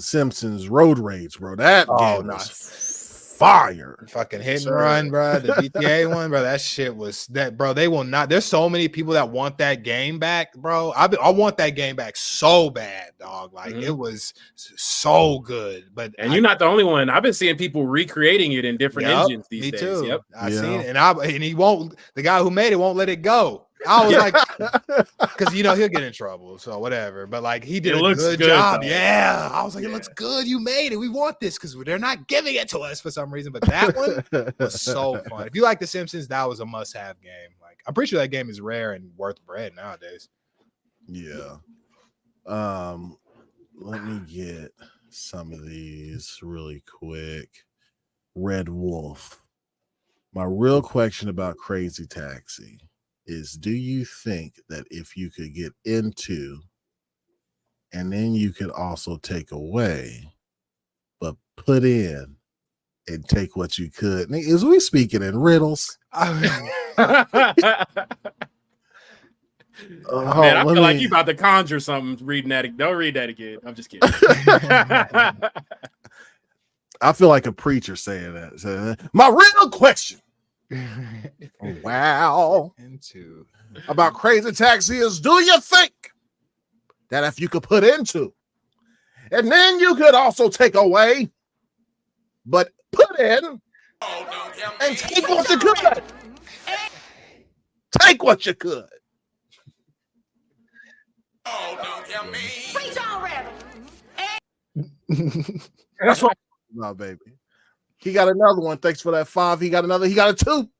Simpsons Road Rage, bro. That game was fire. Fucking hit and run, bro. The GTA one, bro. That shit was that, bro. They will not. There's so many people that want that game back, bro. I want that game back so bad, dog. Like it was so good. But you're not the only one. I've been seeing people recreating it in different engines these days. Too. Yep, I seen it, and he won't. The guy who made it won't let it go. I was like, because he'll get in trouble, so whatever. But like, he did a good job. Though. Yeah, I was like, it looks good. You made it. We want this because they're not giving it to us for some reason. But that one was so fun. If you like The Simpsons, that was a must-have game. Like, I'm pretty sure that game is rare and worth bread nowadays. Yeah. Let me get some of these really quick. Red Wolf. My real question about Crazy Taxi is, do you think that if you could get into and then you could also take away, but put in and take what you could? Is we speaking in riddles? Man, I feel like you about to conjure something reading that. Don't read that again. I'm just kidding. I feel like a preacher saying that. So, my real question. Wow. Into About Crazy Taxi is, do you think that if you could put into and then you could also take away, but put in and take what you could? Take what you could. Oh, don't tell me. Preach on, Reverend. That's what no, baby. He got another one. Thanks for that 5. He got another. He got a 2.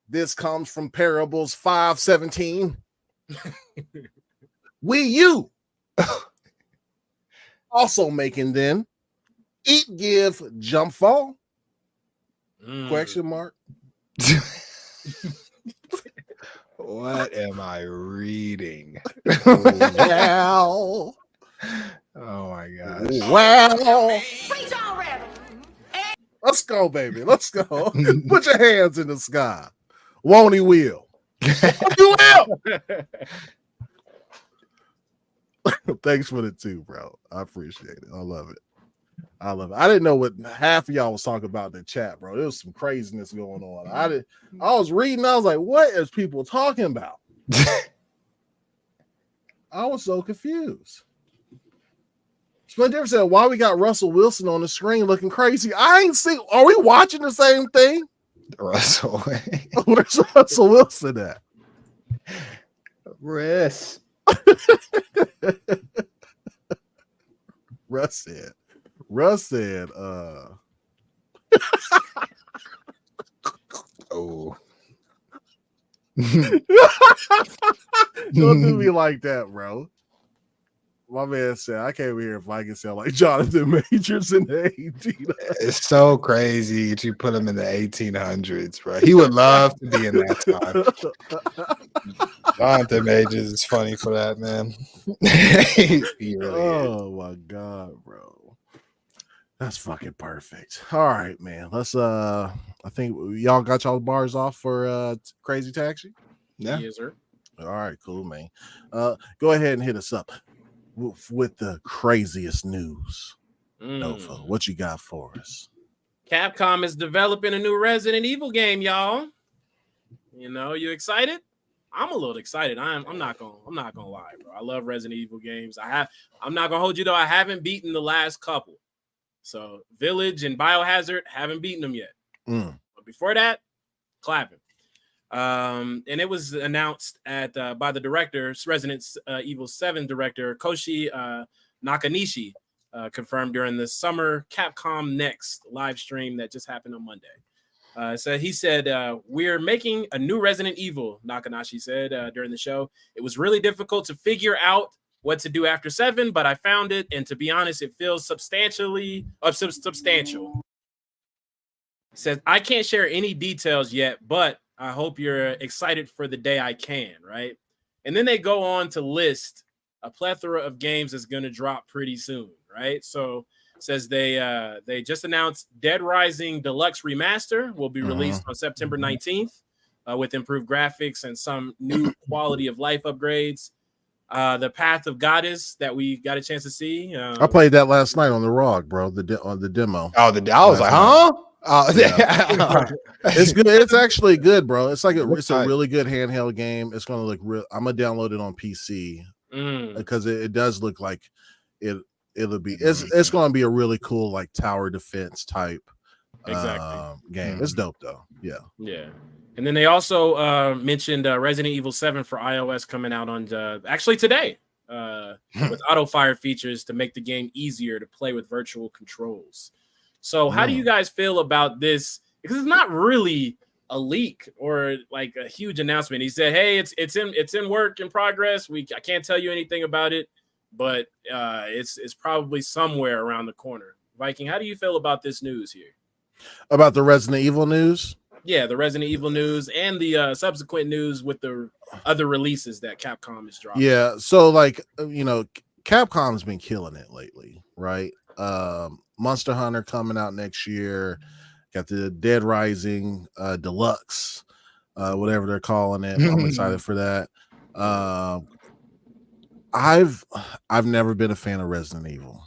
This comes from Parables 5:17. Wii U also making then eat, give, jump, fall? Question mark. What am I reading? Wow. Oh my gosh. Wow. Preach on, Reverend. Let's go, baby. Let's go. Put your hands in the sky. Won't he will? You will. Thanks for the 2, bro. I appreciate it. I love it. I love it. I didn't know what half of y'all was talking about in the chat, bro. There was some craziness going on. I was reading. I was like, what is people talking about? I was so confused. Splinter said, why we got Russell Wilson on the screen looking crazy? I ain't seen. Are we watching the same thing? Russell. Where's Russell Wilson at? Russ. Russ said, oh. Don't do me like that, bro. My man said, I came here if I can sound like Jonathan Majors in the 1800s. It's so crazy that you put him in the 1800s, bro. He would love to be in that time. Jonathan Majors is funny for that, man. He really is. My God, bro. That's fucking perfect. All right, man. Let's I think y'all got y'all bars off for Crazy Taxi? Yeah. Yes, sir. All right, cool, man. Go ahead and hit us up with the craziest news. Nova, what you got for us? Capcom is developing a new Resident Evil game, y'all. You know, you excited? I'm a little excited. I'm not gonna lie, bro. I love Resident Evil games. I'm not gonna hold you though. I haven't beaten the last couple. So Village and Biohazard, haven't beaten them yet. But before that, clapping. And it was announced by the director, Resident Evil 7 director Koshi Nakanishi, confirmed during the summer Capcom Next live stream that just happened on Monday. So he said, we're making a new Resident Evil, Nakanishi said during the show. It was really difficult to figure out what to do after 7, but I found it. And to be honest, it feels substantial. Says, I can't share any details yet, but I hope you're excited for the day I can, right? And then they go on to list a plethora of games that's going to drop pretty soon, right? So it says they just announced Dead Rising Deluxe Remaster will be released on September 19th with improved graphics and some new quality of life upgrades. The Path of Goddess that we got a chance to see. I played that last night on the ROG, bro, on the demo. Oh, I was like, huh? Yeah. It's good. It's actually good, bro. It's like it's a really good handheld game. It's gonna look real. I'm gonna download it on PC because it does look like it'll be. It's gonna be a really cool like tower defense type game. It's dope though. Yeah. And then they also mentioned Resident Evil 7 for iOS coming out on actually today with auto fire features to make the game easier to play with virtual controls. So how do you guys feel about this? Because it's not really a leak or like a huge announcement. He said, "Hey, it's in work in progress. I can't tell you anything about it, but it's probably somewhere around the corner." Viking, how do you feel about this news here? About the Resident Evil news? Yeah, the Resident Evil news and the subsequent news with the other releases that Capcom is dropping. Yeah, so like Capcom's been killing it lately, right? Monster Hunter coming out next year. Got the Dead Rising Deluxe whatever they're calling it. I'm excited for that. I've never been a fan of Resident Evil,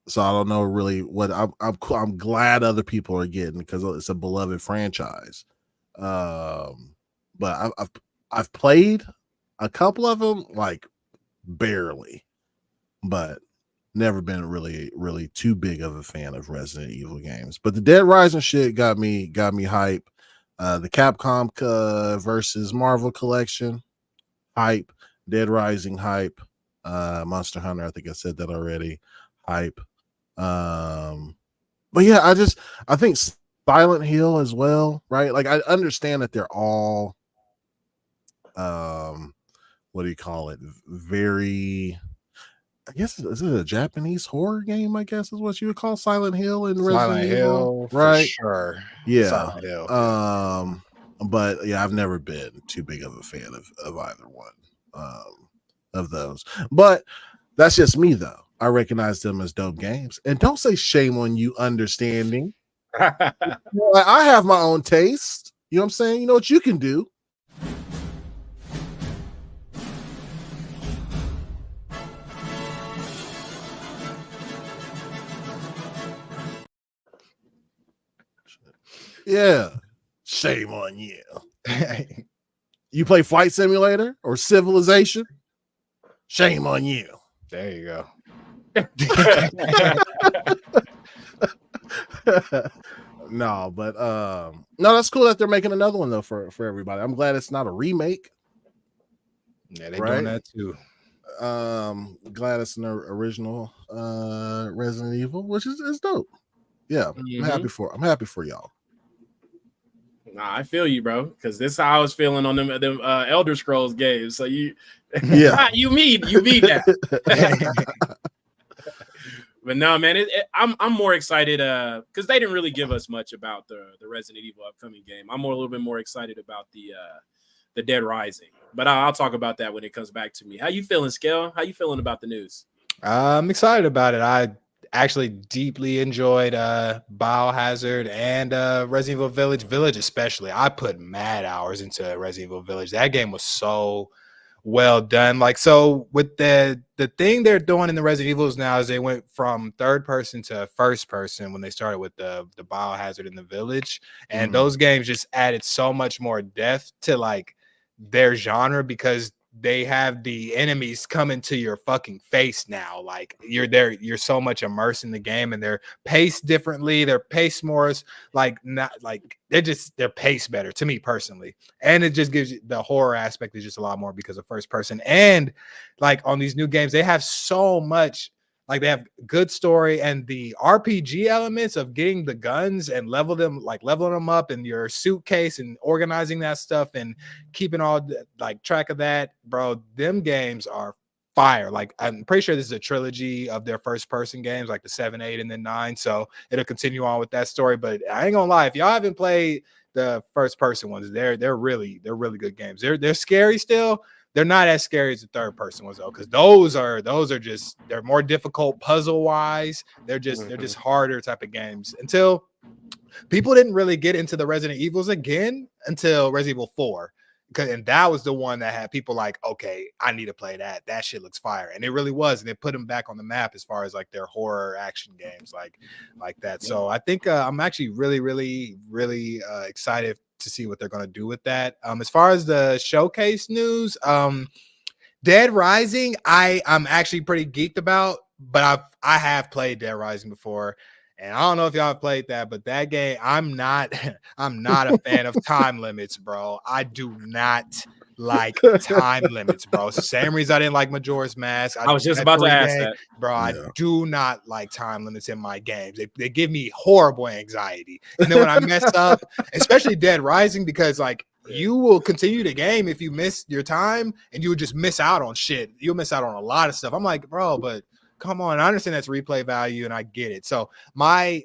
so I don't know really what I'm glad other people are getting because it's a beloved franchise. But I've played a couple of them, like barely, but never been really too big of a fan of Resident Evil games. But the Dead Rising shit got me hype. The Capcom versus Marvel collection hype. Dead Rising hype. Monster Hunter, I think I said that already. Hype. But yeah, I think Silent Hill as well, right? Like I understand that they're all what do you call it? Very, I guess, is it a Japanese horror game? I guess is what you would call Silent Hill and Resident Evil, right? For sure. Yeah. Silent Hill. But yeah, I've never been too big of a fan of either one of those. But that's just me, though. I recognize them as dope games, and don't say shame on you understanding. I have my own taste. You know what I'm saying? You know what you can do. Yeah, shame on you. You play Flight Simulator or Civilization? Shame on you. There you go. No, but no, that's cool that they're making another one though for everybody. I'm glad it's not a remake. Yeah, they're doing that too. Glad it's an original Resident Evil, which is dope. Yeah, I'm happy for y'all. Nah, I feel you, bro. Because this is how I was feeling on them Elder Scrolls games. So you mean that. But no, man, I'm more excited because they didn't really give us much about the Resident Evil upcoming game. I'm a little bit more excited about the Dead Rising. But I'll talk about that when it comes back to me. How you feeling, Skell? How you feeling about the news? I'm excited about it. I actually deeply enjoyed Biohazard and Resident Evil Village especially. I put mad hours into Resident Evil Village. That game was so well done. Like, so with the thing they're doing in the Resident Evils now is they went from third person to first person when they started with the Biohazard in the Village, and those games just added so much more depth to like their genre because they have the enemies coming to your fucking face now. Like you're so much immersed in the game, and they're paced differently. They're paced more like not like they're paced better to me personally. And it just gives you the horror aspect is just a lot more because of first person. And like on these new games, they have so much. Like they have good story and the RPG elements of getting the guns and leveling them up in your suitcase and organizing that stuff and keeping all like track of that, bro. Them games are fire. Like I'm pretty sure this is a trilogy of their first person games, like the 7, 8, and then 9. So it'll continue on with that story. But I ain't gonna lie, if y'all haven't played the first person ones, they're really good games. They're scary still. They're not as scary as the third person ones though, because those are just they're more difficult puzzle wise. They're just harder type of games. Until people didn't really get into the Resident Evils again until Resident Evil 4. And that was the one that had people like, okay, I need to play that. That shit looks fire. And it really was. And they put them back on the map as far as like their horror action games like that. So I think I'm actually really excited to see what they're going to do with that. As far as the showcase news, Dead Rising, I'm actually pretty geeked about, but I have played Dead Rising before. And I don't know if y'all have played that, but that game, I'm not a fan of time limits, bro. I do not like time limits, bro. It's the same reason I didn't like Majora's Mask. I was just about to ask that, bro. Yeah. I do not like time limits in my games. They give me horrible anxiety. And then when I mess up, especially Dead Rising, because like you will continue the game if you miss your time, and you would just miss out on shit. You'll miss out on a lot of stuff. I'm like, bro, but come on. I understand that's replay value, and I get it. So my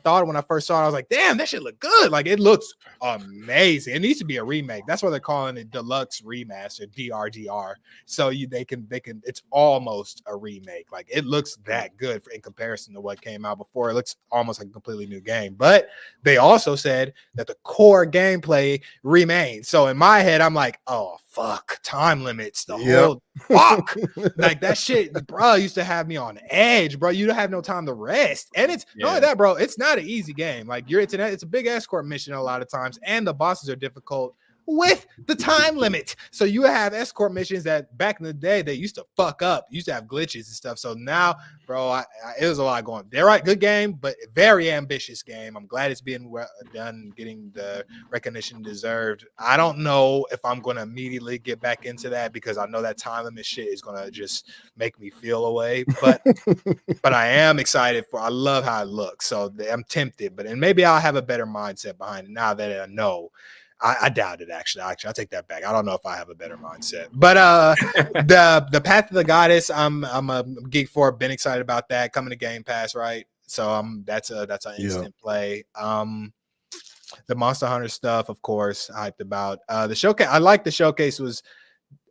thought when I first saw it, I was like, damn, that shit look good. Like, it looks amazing. It needs to be a remake. That's why they're calling it Deluxe Remaster, DRDR. So they can. It's almost a remake. Like, it looks that good in comparison to what came out before. It looks almost like a completely new game. But they also said that the core gameplay remains. So in my head, I'm like, oh fuck, time limits, the whole fuck. Like, that shit, bro, used to have me on edge, bro. You don't have no time to rest. And it's not only that, bro, it's not an easy game. Like, it's a big escort mission a lot of times, and the bosses are difficult with the time limit. So you have escort missions that back in the day they used to fuck up, used to have glitches and stuff. So now, bro, it was a lot going. They're right, good game, but very ambitious game. I'm glad it's being done, getting the recognition deserved. I don't know if I'm going to immediately get back into that because I know that time limit shit is going to just make me feel away. But but I am excited I love how it looks. So I'm tempted, and maybe I'll have a better mindset behind it now that I know. I doubt it, actually. I take that back. I don't know if I have a better mindset. But the Path of the Goddess, I'm a geek for. Been excited about that coming to Game Pass, right? So that's an instant play. The Monster Hunter stuff, of course, hyped about. The showcase, I like the showcase was.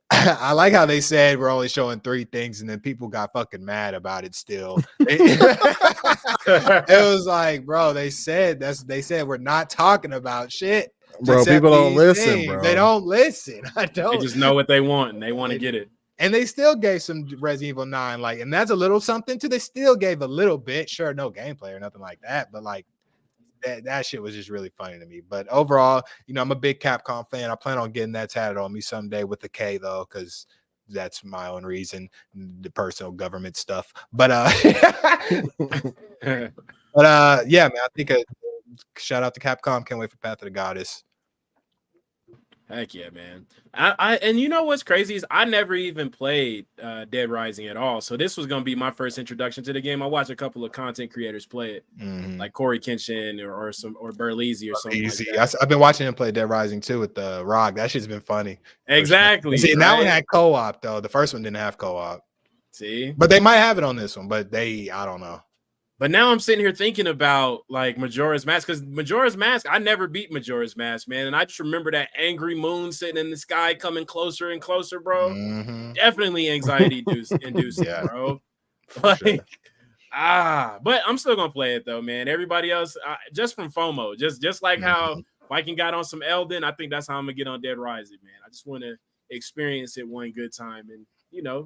I like how they said we're only showing 3 things, and then people got fucking mad about it still. It was like, bro, they said we're not talking about shit. Bro, people don't listen, bro. They don't listen. I don't. They just know what they want, and they want to get it. And they still gave some Resident Evil 9, like, and that's a little something too. They still gave a little bit, sure, no gameplay or nothing like that, but like that shit was just really funny to me. But overall, I'm a big Capcom fan. I plan on getting that tatted on me someday with a K though, because that's my own reason, the personal government stuff. But yeah, man, I think shout out to Capcom. Can't wait for Path of the Goddess. Heck yeah, man. And you know what's crazy is I never even played Dead Rising at all. So this was going to be my first introduction to the game. I watched a couple of content creators play it, like Corey Kenshin or Burleezy or something like that. I've been watching him play Dead Rising too with the Rock. That shit's been funny. Exactly. See, that one had co-op though. The first one didn't have co-op. See? But they might have it on this one, but I don't know. But now I'm sitting here thinking about like Majora's Mask, because Majora's Mask, I never beat Majora's Mask, man. And I just remember that angry moon sitting in the sky coming closer and closer, bro. Definitely anxiety inducing, bro. Like, sure. But I'm still gonna play it though, man. Everybody else, just from FOMO, just like how Viking got on some Elden, I think that's how I'm gonna get on Dead Rising, man. I just want to experience it one good time, and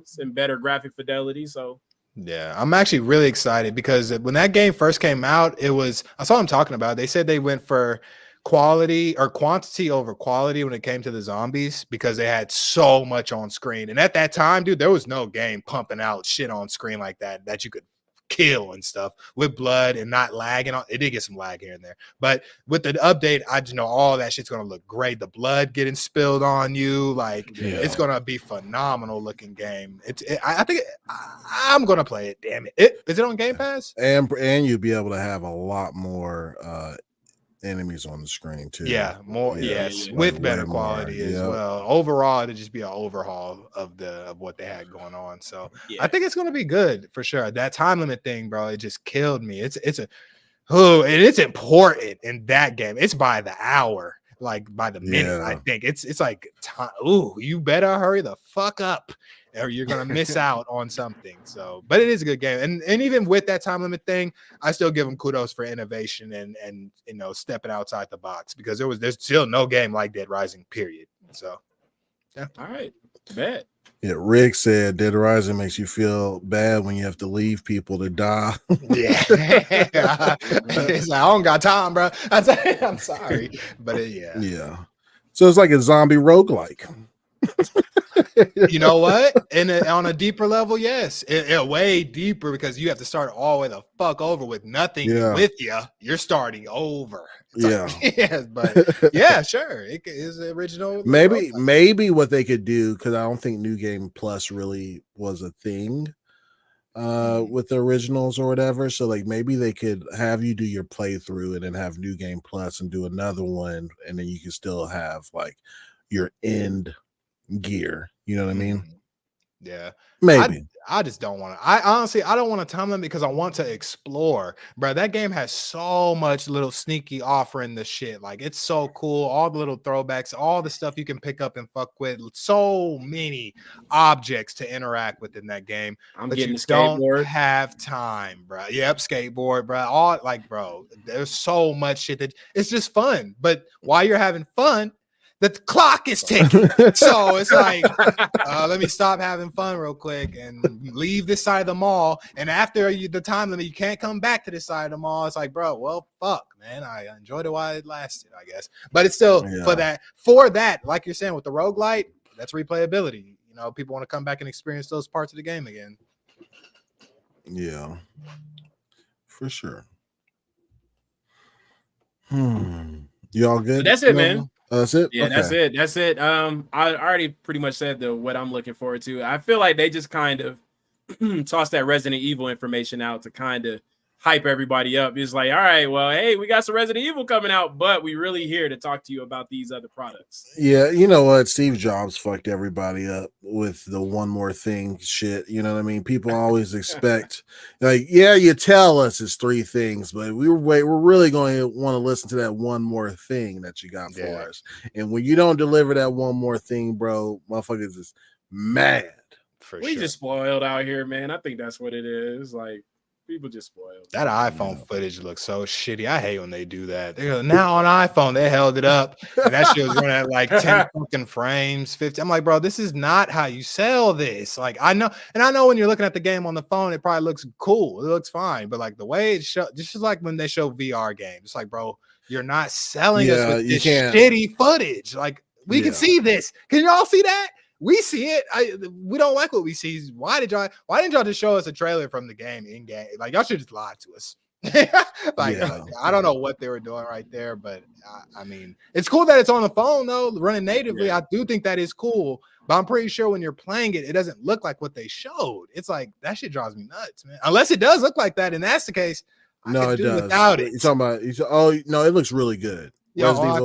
some better graphic fidelity. So. Yeah, I'm actually really excited because when that game first came out, I saw them talking about it. They said they went for quality or quantity over quality when it came to the zombies because they had so much on screen. And at that time, dude, there was no game pumping out shit on screen like that you could kill and stuff with blood and not lagging. It did get some lag here and there, but with the update, I just know all that shit's gonna look great. The blood getting spilled on you, it's gonna be phenomenal looking game. I think I'm gonna play it. Damn it! Is it on Game Pass? And you'll be able to have a lot more enemies on the screen too. Yeah, more. Yes, with better quality as well. Overall, it'll just be an overhaul of what they had going on. So I think it's gonna be good for sure. That time limit thing, bro, it just killed me. It's important in that game. It's by the hour, like by the minute. I think it's like time. Ooh, you better hurry the fuck up, or you're gonna miss out on something. So, but it is a good game, and even with that time limit thing, I still give them kudos for innovation and stepping outside the box because there's still no game like Dead Rising, period. So, yeah. All right, bet. Yeah, Rick said Dead Rising makes you feel bad when you have to leave people to die. Yeah, it's like, I don't got time, bro. I'm sorry, but yeah. So it's like a zombie roguelike. You know what? And on a deeper level, yes, way deeper because you have to start all the way the fuck over with nothing with you. You're starting over. But yeah, sure, it is original. Maybe what they could do, because I don't think New Game Plus really was a thing with the originals or whatever. So like maybe they could have you do your playthrough and then have New Game Plus and do another one, and then you can still have like your end gear. You know what I mean? Yeah, Maybe. I just don't want to. I honestly, I don't want to time limit because I want to explore, bro. That game has so much little sneaky offering the shit. Like it's so cool. All the little throwbacks, all the stuff you can pick up and fuck with. So many objects to interact with in that game. I'm But getting you a skateboard. don't have time, bro. Yep, skateboard, bro. All like, bro. There's so much shit that it's just fun. But while you're having fun, the clock is ticking. So it's like, let me stop having fun real quick and leave this side of the mall. And after the time limit, you can't come back to this side of the mall. It's like, bro, well, fuck, man. I enjoyed it while it lasted, I guess. But it's still for that, like you're saying with the roguelite, that's replayability. You know, people want to come back and experience those parts of the game again. Yeah, for sure. You all good? But that's it, man. That's it. Yeah, okay. that's it. I already pretty much said what I'm looking forward to. I feel like they just kind of tossed that Resident Evil information out to kind of hype everybody up. It's like, all right, well, hey, we got some Resident Evil coming out, but we really here to talk to you about these other products. Yeah, you know what? Steve Jobs fucked everybody up with the one more thing shit. You know what I mean? People always expect, like, yeah, you tell us it's 3 things, but we're really going to want to listen to that one more thing that you got for us. And when you don't deliver that one more thing, bro, motherfuckers is mad. We just spoiled out here, man. I think that's what it is. Like, people just spoiled. That iPhone footage looks so shitty. I hate when they do that. They go, now on iPhone, they held it up, and that shit was running at like 10 fucking frames, 50. I'm like, bro, this is not how you sell this. Like, I know when you're looking at the game on the phone, it probably looks cool. It looks fine, but like the way it shows, just like when they show VR games, it's like, bro, you're not selling us with this shitty footage. Like, we can see this. Can y'all see that? We see it. We don't like what we see. Why didn't y'all just show us a trailer from the game in game? Like, y'all should just lie to us. I don't know what they were doing right there, but I mean, it's cool that it's on the phone though, running natively. I do think that is cool, but I'm pretty sure when you're playing it, it doesn't look like what they showed. It's like that shit drives me nuts, man. Unless it does look like that, and that's the case. No, it does. Without it, you're talking about. Oh no, it looks really good. Yeah, it looks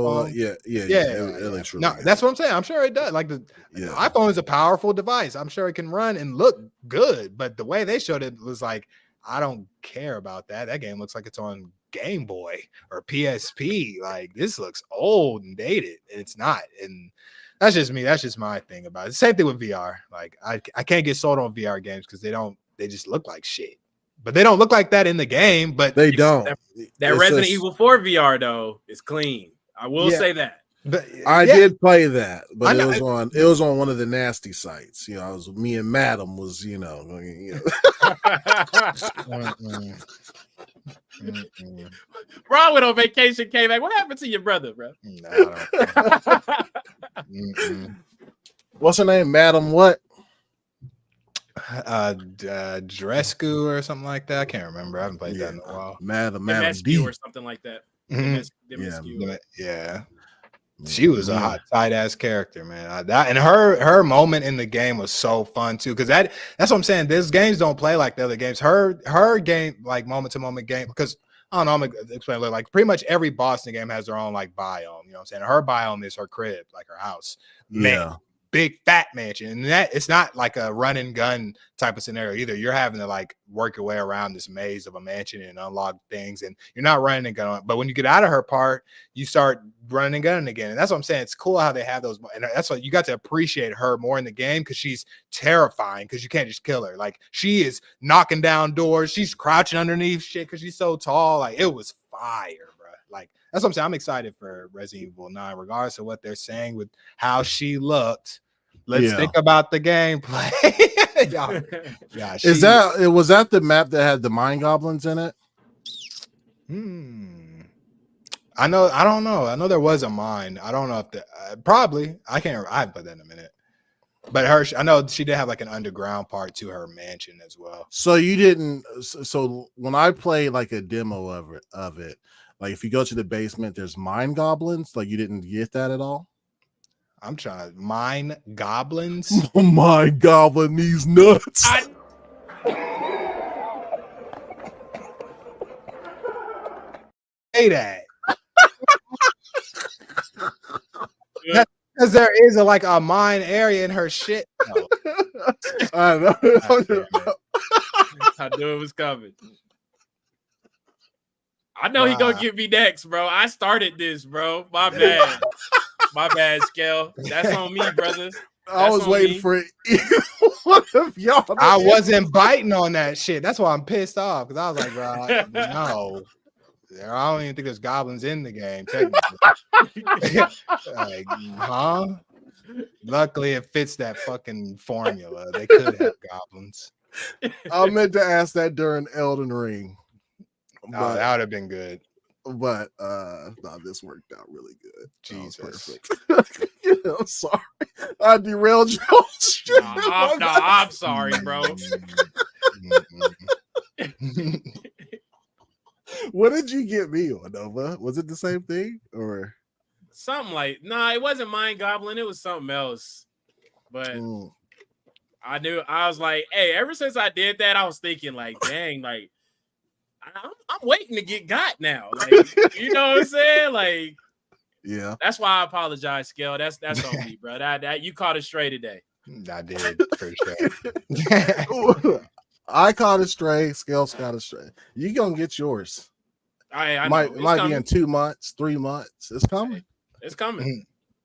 really good. That's what I'm saying. I'm sure it does. Like the iPhone is a powerful device. I'm sure it can run and look good, but the way they showed it was like, I don't care about that. That game looks like it's on Game Boy or PSP. Like, this looks old and dated, and it's not. And that's just me. That's just my thing about it. Same thing with VR. Like, I can't get sold on VR games because they just look like shit. But they don't look like that in the game. But they don't. That Resident Evil 4 VR though is clean. I will say that. But I did play that, but it was on one of the nasty sites. You know, me and Madam was, Bro went on vacation, came back. What happened to your brother, bro? What's her name? Madam what? Drescu or something like that. I can't remember. I haven't played that in a while. Madam D or something like that. Yeah. She was a hot, tight ass character, man. And her moment in the game was so fun too, because that's what I'm saying. These games don't play like the other games. Her game, like moment to moment game, because I don't know. I'm gonna explain a little. Like pretty much every boss in the game has their own like biome. You know what I'm saying? Her biome is her crib, like her house. Man, big fat mansion, and that it's not like a run and gun type of scenario either. You're having to like work your way around this maze of a mansion and unlock things, and you're not running and gunning. But when you get out of her part, you start running and gunning again, and that's what I'm saying. It's cool how they have those, and that's what you got to appreciate her more in the game, because she's terrifying, because you can't just kill her. Like, she is knocking down doors, she's crouching underneath shit because she's so tall. Like, it was fire, bro. Like, that's what I'm saying. I'm excited for Resident Evil 9, regardless of what they're saying with how she looked. Let's think about the gameplay. Was that the map that had the Mind Goblins in it? I don't know. I know there was a mine. I don't know if probably. I haven't put that in a minute. But I know she did have like an underground part to her mansion as well. So you didn't. So when I played like a demo of it, like if you go to the basement, there's Mind Goblins. Like, you didn't get that at all. I'm trying to mine goblins. Oh my goblin, these nuts. Say that. Because there is like a mine area in her shit. I know. I knew it was coming. I know he gonna get me next, bro. I started this, bro. My bad. My bad, Scale. That's on me, brother. I was waiting for either one of y'all. I wasn't biting on that shit. That's why I'm pissed off, because I was like, bro, no. I don't even think there's goblins in the game, technically. Like, huh? Luckily, it fits that fucking formula. They could have goblins. I meant to ask that during Elden Ring. Oh, that would have been good. But no, this worked out really good. Jesus. Yeah, I'm sorry. I derailed your shit. I'm sorry, bro. What did you get me on, Nova? Was it the same thing or something like? Nah, it wasn't Mind Goblin. It was something else. But I knew. I was like, hey. Ever since I did that, I was thinking, like, dang, like I'm waiting to get got now. Like, you know what I'm saying? Like, yeah. That's why I apologize, Scale. That's on me, bro. That you caught it straight today. I did for sure. I caught it straight. Scales got it straight. You gonna get yours. I might be in 2 months, 3 months. It's coming. It's coming.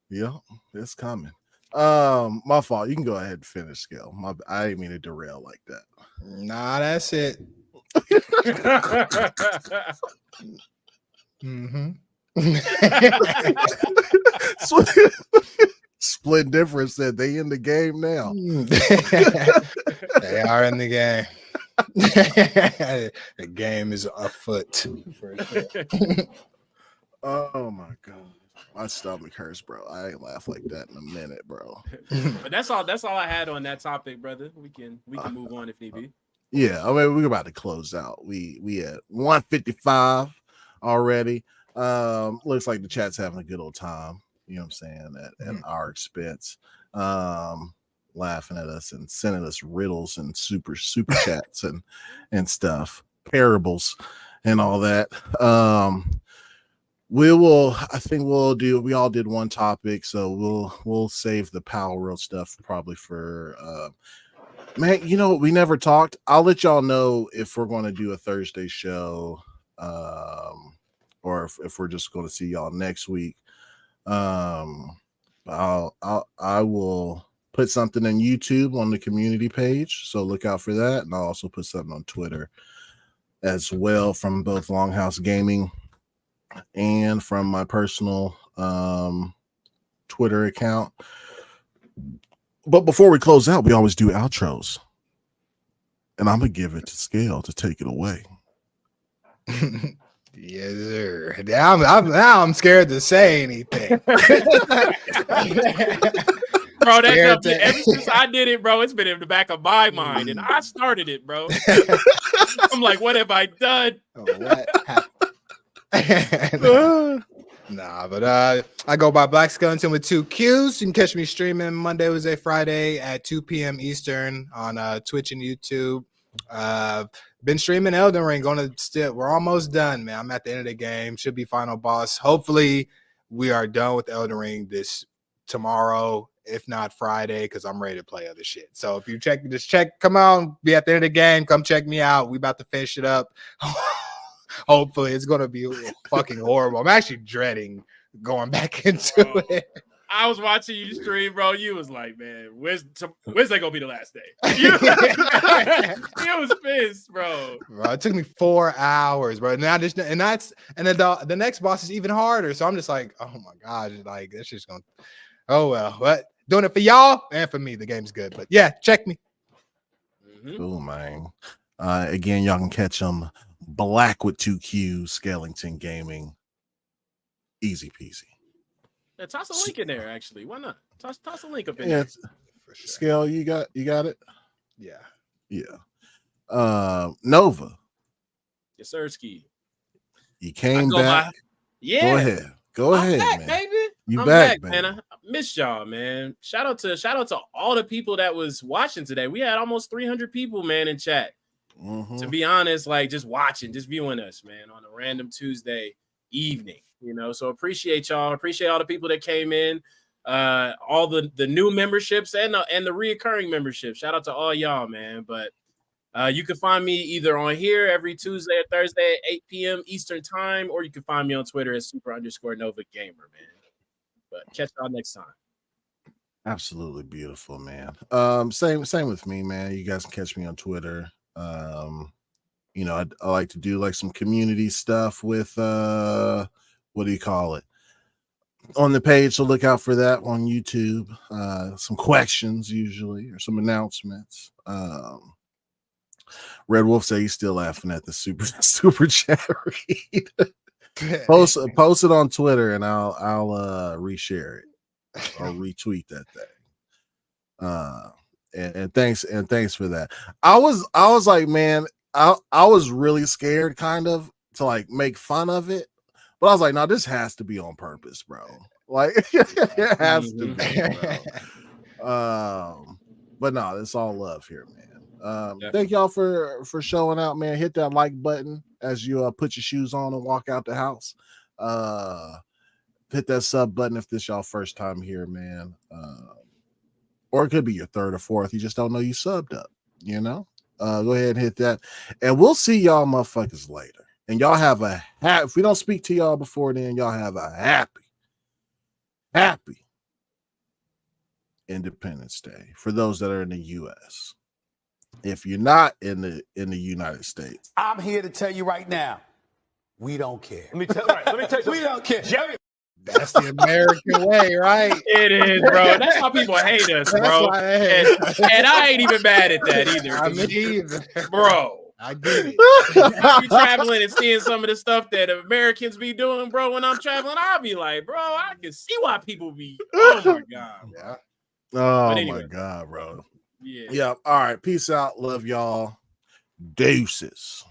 Yeah, it's coming. My fault. You can go ahead and finish, Scale. I didn't mean to derail like that. Nah, that's it. Split difference said they in the game now. They are in the game. The game is afoot. Oh my god, my stomach hurts, bro. I ain't laugh like that in a minute, bro. But that's all I had on that topic, brother. We can move on if need be. Yeah, I mean, we're about to close out. We at 155 already. Looks like the chat's having a good old time. You know what I'm saying? At our expense, laughing at us and sending us riddles and super chats and stuff, parables and all that. We all did one topic, so we'll save the Power World stuff probably for man, you know, we never talked. I'll let y'all know if we're going to do a Thursday show, or if we're just going to see y'all next week. I will put something on YouTube on the community page, so look out for that, and I'll also put something on Twitter as well from both Longhouse Gaming and from my personal Twitter account. But before we close out, we always do outros. And I'm going to give it to Scale to take it away. Yes, sir. Now I'm scared to say anything. Bro, ever since I did it, bro, it's been in the back of my mind. And I started it, bro. I'm like, what have I done? What happened? Nah, but I go by BLAQQ SKELLINGTON with 2 Qs. You can catch me streaming Monday, Wednesday, Friday at 2 p.m. Eastern on Twitch and YouTube. Been streaming Elden Ring. We're almost done, man. I'm at the end of the game. Should be final boss. Hopefully, we are done with Elden Ring tomorrow, if not Friday, because I'm ready to play other shit. So if you come on, be at the end of the game. Come check me out. We about to finish it up. Hopefully, it's gonna be fucking horrible. I'm actually dreading going back into it. I was watching you stream, bro. You was like, man, when's that gonna be the last day? You was pissed, bro. It took me 4 hours, bro. Now the next boss is even harder. So I'm just like, oh my gosh, like this just gonna. Oh well, but doing it for y'all and for me. The game's good, but yeah, check me. Cool, man. Again, y'all can catch them. BLAQQ with 2 Qs, Skellington Gaming. Easy peasy. Yeah, toss a link in there, actually. Why not? Toss a link up in there. For sure. Scale, you got it? Yeah. Nova. Yes, sir, Ski. You came back. Yeah. Go ahead, back, man. Baby. I'm back, man. I missed y'all, man. Shout out to all the people that was watching today. We had almost 300 people, man, in chat. To be honest, like just watching, just viewing us, man, on a random Tuesday evening, you know. So appreciate y'all. Appreciate all the people that came in. all the new memberships and the reoccurring memberships. Shout out to all y'all, man. But you can find me either on here every Tuesday or Thursday at 8 p.m. Eastern time, or you can find me on Twitter at @super_Nova Gamer, man. But catch y'all next time. Absolutely beautiful, man. Same with me, man. You guys can catch me on Twitter. You know, I like to do like some community stuff with what do you call it? On the page, so look out for that on YouTube. Some questions usually or some announcements. Red Wolf say he's still laughing at the super chat read. Post it on Twitter and I'll reshare it. I'll retweet that thing. And thanks for that. I was like, man, I was really scared kind of to like make fun of it, but I was like, no, this has to be on purpose, bro. Like it has to be, bro. But no, it's all love here, man. Thank y'all for showing out, man. Hit that like button as you put your shoes on and walk out the house. Hit that sub button if this y'all first time here, man. Or it could be your third or fourth. You just don't know you subbed up, you know? Go ahead and hit that. And we'll see y'all motherfuckers later. And y'all have if we don't speak to y'all before then, y'all have a happy Independence Day for those that are in the US. If you're not in the United States, I'm here to tell you right now, we don't care. Let me tell you, we don't care. Jerry. That's the American way, right? It is, bro. That's how people hate us, bro. And I ain't even mad at that either. I mean, either. Bro. I get it. I be traveling and seeing some of the stuff that Americans be doing, bro. When I'm traveling, I'll be like, bro, I can see why people be. Oh my god. Yeah. Oh anyway. my god, bro. Yeah. All right. Peace out. Love y'all. Deuces.